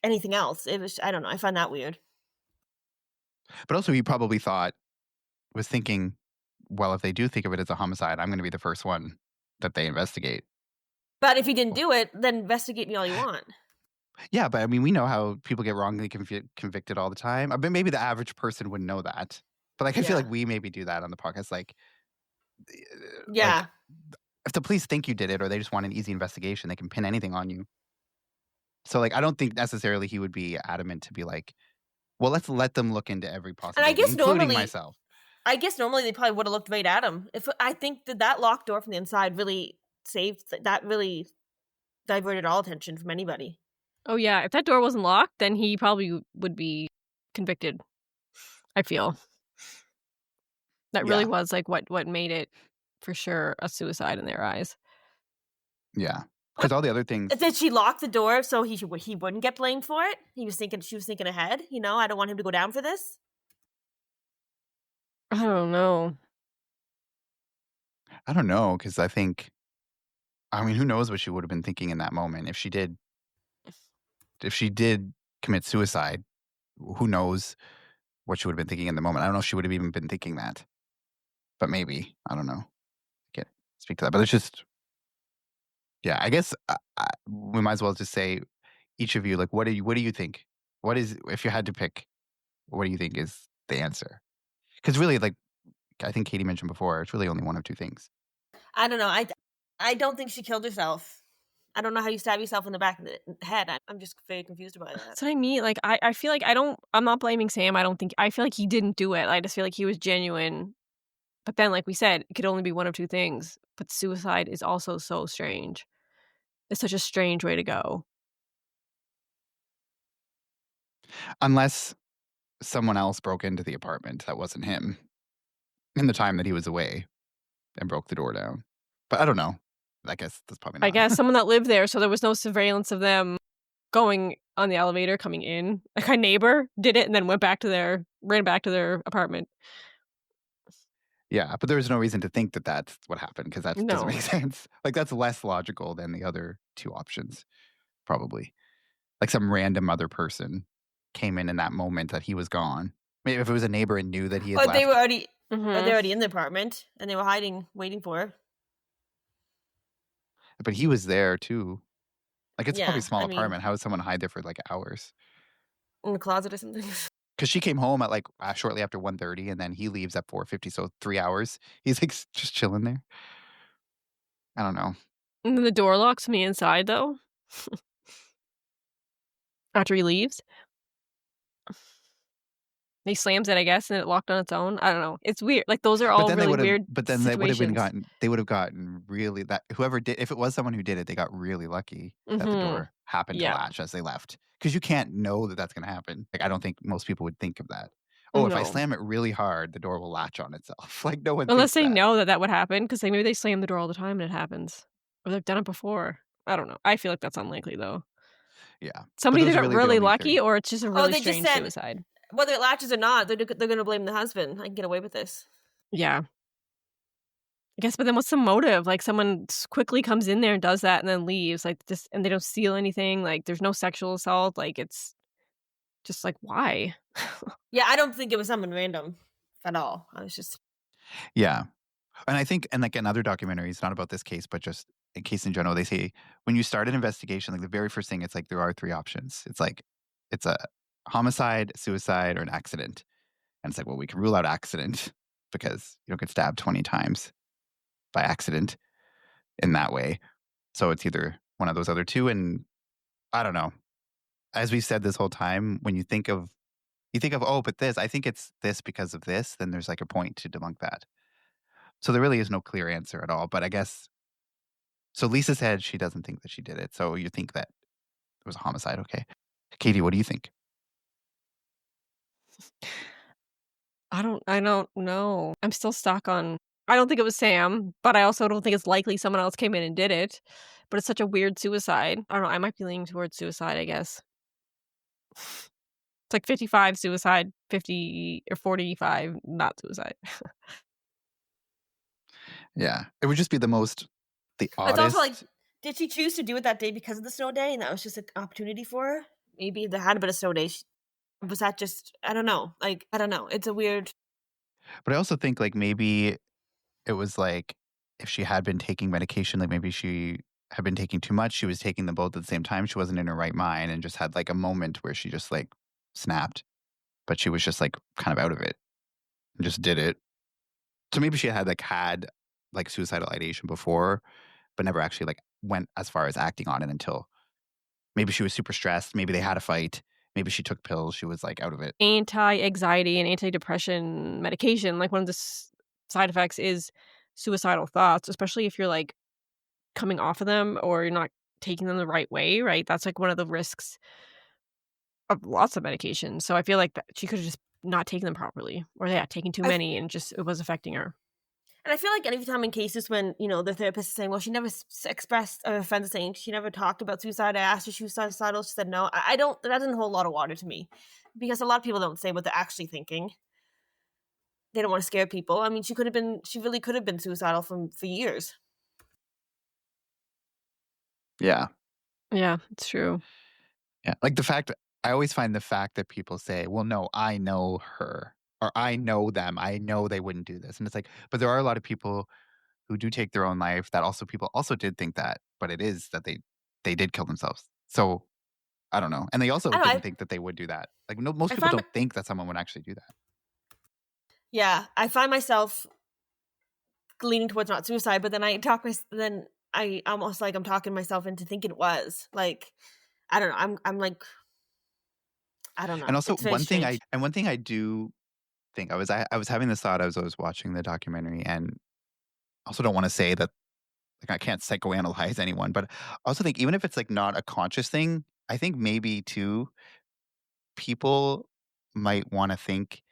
anything else. It was, I don't know. I find that weird. But also he probably was thinking, well, if they do think of it as a homicide, I'm going to be the first one that they investigate. But if he didn't do it, then investigate me all you want. Yeah, but I mean, we know how people get wrongly convicted all the time. I mean, maybe the average person wouldn't know that. But like, I feel Yeah. like we maybe do that on the podcast. Like, Yeah. like, if the police think you did it or they just want an easy investigation, they can pin anything on you. So like, I don't think necessarily he would be adamant to be like, Well, let's let them look into every And possibility, including myself. I guess normally they probably would have looked right at him. If I think that locked door from the inside really really diverted all attention from anybody. Oh, yeah. If that door wasn't locked, then he probably would be convicted, I feel. That really Yeah. was, like, what made it, for sure, a suicide in their eyes. Yeah. Because all the other things. Did she lock the door so he wouldn't get blamed for it? She was thinking ahead, I don't want him to go down for this. I don't know. I don't know, because I mean, who knows what she would have been thinking in that moment if she did commit suicide. Who knows what she would have been thinking in the moment. I don't know if she would have even been thinking that, but maybe. I don't know. I can't speak to that, but it's just, yeah, I guess we might as well just say, each of you, like, what do you think? What is, if you had to pick, what do you think is the answer? Because really, like, I think Katie mentioned before, it's really only one of two things. I don't know. I don't think she killed herself. I don't know how you stab yourself in the back of the head. I'm just very confused about that. That's what I mean. Like, I feel like I'm not blaming Sam. I feel like he didn't do it. I just feel like he was genuine. But then, like we said, it could only be one of two things. But suicide is also so strange. It's such a strange way to go. Unless someone else broke into the apartment that wasn't him in the time that he was away and broke the door down. But I don't know. I guess that's probably not. I guess someone that lived there, so there was no surveillance of them going on the elevator, coming in. Like, a neighbor did it and then ran back to their apartment. Yeah, but there was no reason to think that that's what happened, because that doesn't No. make sense. Like, that's less logical than the other two options, probably. Like, some random other person came in that moment that he was gone. Maybe if it was a neighbor and knew that he had Or left. they were already Mhm. or they're already in the apartment and they were hiding, waiting for her. But he was there too. Like, it's probably a Yeah, small I mean- apartment. How would someone hide there for like hours? In the closet or something. Because she came home at like shortly after 1:30, and then he leaves at 4:50, so 3 hours. He's like just chilling there. I don't know. And then the door locks from the inside, though. After he leaves. He slams it, I guess, and it locked on its own. I don't know. It's weird. Like, those are all really weird But then they would have situations. gotten really, that whoever did, if it was someone who did it, they got really lucky that the Mhm. door happened to Yeah. latch as they left. Because you can't know that that's going to happen. Like, I don't think most people would think of that. Oh, if I No. slam it really hard, the door will latch on itself. Like, no one Unless thinks they that. know that would happen, because maybe they slam the door all the time and it happens. Or they've done it before. I don't know. I feel like that's unlikely, though. Yeah. Somebody those that are got really the really only lucky, three. or it's just a Oh, really they just strange said- suicide. Whether it latches or not, they're going to blame the husband. I can get away with this. Yeah. I guess, but then what's the motive? Like, someone quickly comes in there and does that and then leaves, like, just, and they don't steal anything. Like, there's no sexual assault. Like, it's just like, why? Yeah, I don't think it was someone random at all. I was just Yeah. And I think, and like in other documentaries, not about this case, but just in case in general, they say when you start an investigation, like the very first thing, it's like there are three options. It's like, it's a homicide, suicide, or an accident. And it's like, well, we can rule out accident because you don't get stabbed 20 times by accident in that way. So it's either one of those other two. And I don't know. As we've said this whole time, when you think of, oh, but this, I think it's this because of this, then there's like a point to debunk that. So there really is no clear answer at all. But I guess, so Lisa said she doesn't think that she did it. So you think that it was a homicide. Okay. Katie, what do you think? I don't know. I'm still stuck on, I don't think it was Sam, but I also don't think it's likely someone else came in and did it. But it's such a weird suicide. I don't know. I might be leaning towards suicide, I guess. It's like 55 suicide, 50 or 45 not suicide. Yeah. It would just be the oddest. It's also like, did she choose to do it that day because of the snow day, and that was just an opportunity for her? Maybe there had been a snow day. Was that just? I don't know. Like, I don't know. It's a weird. But I also think like maybe it was like if she had been taking medication, like maybe she had been taking too much. She was taking them both at the same time. She wasn't in her right mind and just had like a moment where she just like snapped, but she was just like kind of out of it and just did it. So maybe she had like suicidal ideation before, but never actually like went as far as acting on it until maybe she was super stressed. Maybe they had a fight maybe she took pills, she was, like, out of it. Anti-anxiety and antidepressant medication, like, one of the side effects is suicidal thoughts, especially if you're, like, coming off of them or you're not taking them the right way, right? That's, like, one of the risks of lots of medications, so I feel like that she could've just not taken them properly or, yeah, taken too I f many and just it was affecting her. and I feel like any time in cases when, the therapist is saying, "Well, she never expressed," or her friend is saying, "She never talked about suicide. I asked her if she was suicidal. She said no." I don't that doesn't hold a lot of water to me because a lot of people don't say what they're actually thinking. They don't wanna scare people. I mean, she really could have been suicidal for years. Yeah. Yeah, it's true. Yeah, like, I always find the fact that people say, "Well, no, I know her," or "I know them, I know they wouldn't do this," and it's like but there are a lot of people who do take their own life that also people also did think that, but it is that they did kill themselves. So, I don't know, and they also I don't know, didn't think that they would do that. Like, no most I people find my don't think that someone would actually do that. yeah, I find myself leaning towards not suicide, but then I almost like I'm talking myself into thinking it was. Like, I don't know, I'm like I don't And know. also It's very strange. one thing I do think I was having this thought as I was watching the documentary, and also don't wanna say that like, I can't psychoanalyze anyone, but I also think even if it's, like, not a conscious thing, I think maybe too, people might wanna think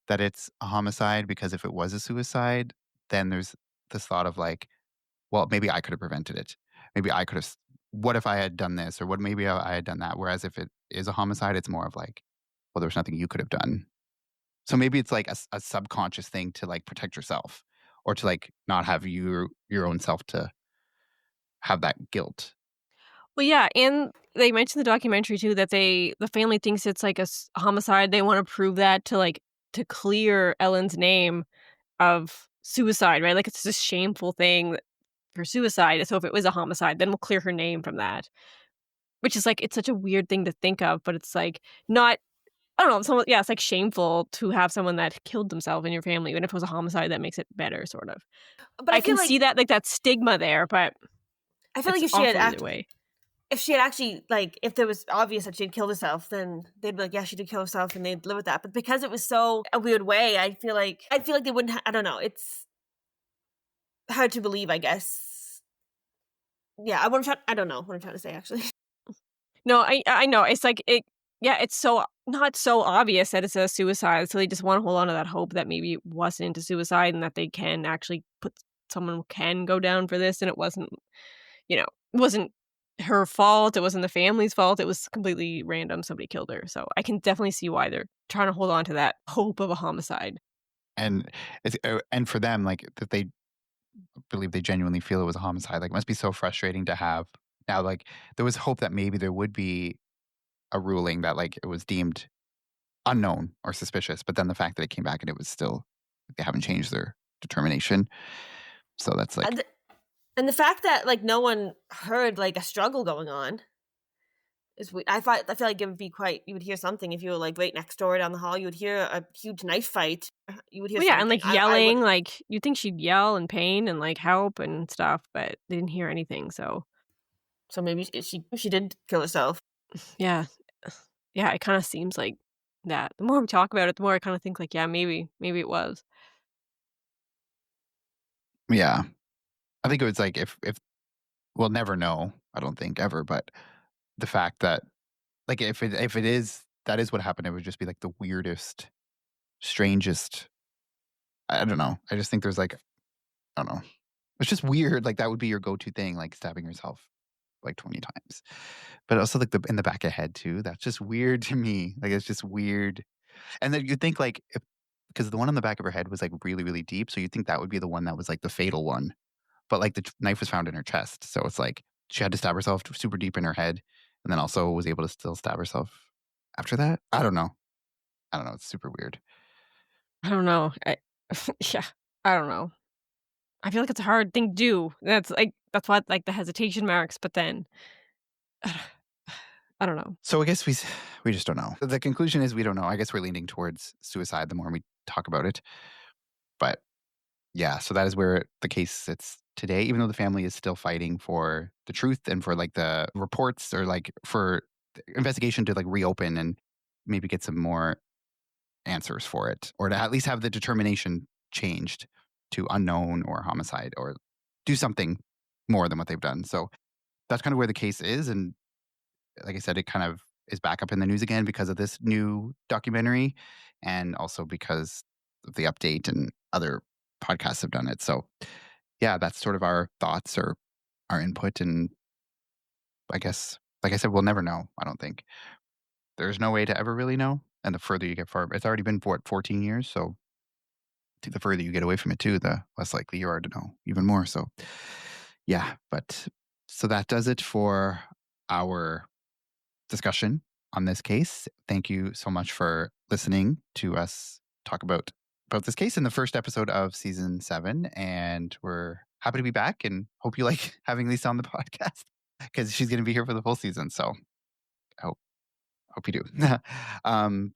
that it's a homicide because if it was a suicide, then there's this thought of, like, "Well, maybe I could have prevented it. Maybe I could have what if I had done this, or what maybe I had done that?" Whereas if it is a homicide, it's more of like, "Well, there's nothing you could have done." So maybe it's like a subconscious thing to, like, protect yourself or to, like, not have your own self to have that guilt. Well, yeah, and they mentioned the documentary too that the family thinks it's like a homicide. They want to prove that to clear Ellen's name of suicide, right? Like it's this shameful thing for suicide. So if it was a homicide, then we'll clear her name from that. Which is like it's such a weird thing to think of, but it's like not. I don't know. Yeah, it's like shameful to have someone that killed themselves in your family. Even if it was a homicide, that makes it better, sort of. But I can see that, like that stigma there, but I feel like it's if awful either way. she had actually like if there was obvious that she had killed herself, then they'd be like, yeah, she did kill herself, and they'd live with that. But because it was so a weird way, I feel like they wouldn't. I don't know. It's hard to believe, I guess. Yeah, I don't know what I'm trying to say actually. No, I know. It's like yeah, it's so not so obvious that it's a suicide, so they just wanna hold on to that hope that maybe it wasn't a suicide and that they can actually put someone can go down for this and it wasn't, it wasn't her fault, it wasn't the family's fault, it was completely random, somebody killed her, so I can definitely see why they're trying to hold on to that hope of a homicide. And and for them, like, that they believe they genuinely feel it was a homicide, like, it must be so frustrating to have now, like, there was hope that maybe there would be a ruling that, like, it was deemed unknown or suspicious, but then the fact that it came back and it was still they haven't changed their determination. So that's like And and the fact that like no one heard like a struggle going on is I feel like it would be quite. You would hear something if you were like right next door down the hall. You would hear a huge knife fight. You would hear Well, yeah, and, something. like, I would. yelling, like, you'd think she'd yell in pain and, like, help and stuff, but they didn't hear anything, so So maybe she did kill herself. yeah. Yeah, it kinda seems like that. The more we talk about it, the more I kinda think, like, yeah, maybe it was. yeah. I think it was like if we'll never know, I don't think ever, but the fact that like if it is that is what happened, it would just be like the weirdest, strangest I don't know. I just think there's like I don't know. It's just weird. Like that would be your go-to thing, like stabbing yourself like 20 times. But also like the in the back of the head too. That's just weird to me. Like it's just weird. And then you think like if because the one on the back of her head was like really, really deep. So you think that would be the one that was like the fatal one. But like the knife was found in her chest. So it's like she had to stab herself super deep in her head and then also was able to still stab herself after that. I don't know. I don't know. It's super weird. I don't know. Yeah, I don't know. I feel like it's a hard thing to do. That's why, like, the hesitation marks, but then I don't know. So I guess we just don't know. The conclusion is we don't know. I guess we're leaning towards suicide the more we talk about it. But yeah, so that is where the case sits today, even though the family is still fighting for the truth and for like the reports or like for the investigation to like reopen and maybe get some more answers for it, or to at least have the determination changed to unknown or homicide, or do something more than what they've done. So that's kind of where the case is. And like I said, it kind of is back up in the news again because of this new documentary, and also because of the update, and other podcasts have done it. So yeah, that's sort of our thoughts or our input. And I guess, like I said, we'll never know. I don't think there's no way to ever really know. And the further you get far, it's already been 14 years. So the further you get away from it too, the less likely you are to know even more. So yeah, but so that does it for our discussion on this case. Thank you so much for listening to us talk about this case in the first episode of season 7. And we're happy to be back, and hope you like having Lisa on the podcast, because she's going to be here for the full season. So I hope you do. But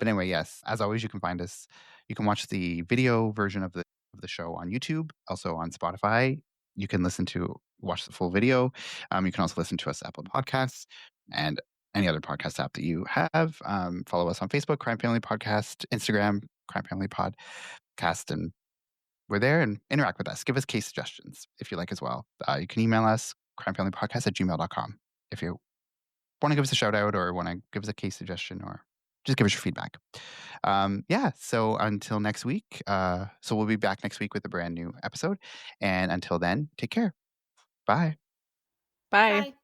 anyway, yes, as always, you can find us. You can watch the video version of the show on YouTube, also on Spotify. You can watch the full video. You can also listen to us Apple Podcasts and any other podcast app that you have. Follow us on Facebook, Crime Family Podcast, Instagram, Crime Family Podcast, and we're there, and interact with us. Give us case suggestions if you like as well. You can email us, crimefamilypodcast@gmail.com, if you want to give us a shout out, or want to give us a case suggestion, or just give us your feedback. Yeah, so until next week, so we'll be back next week with a brand new episode. And until then, take care. Bye. Bye. Bye.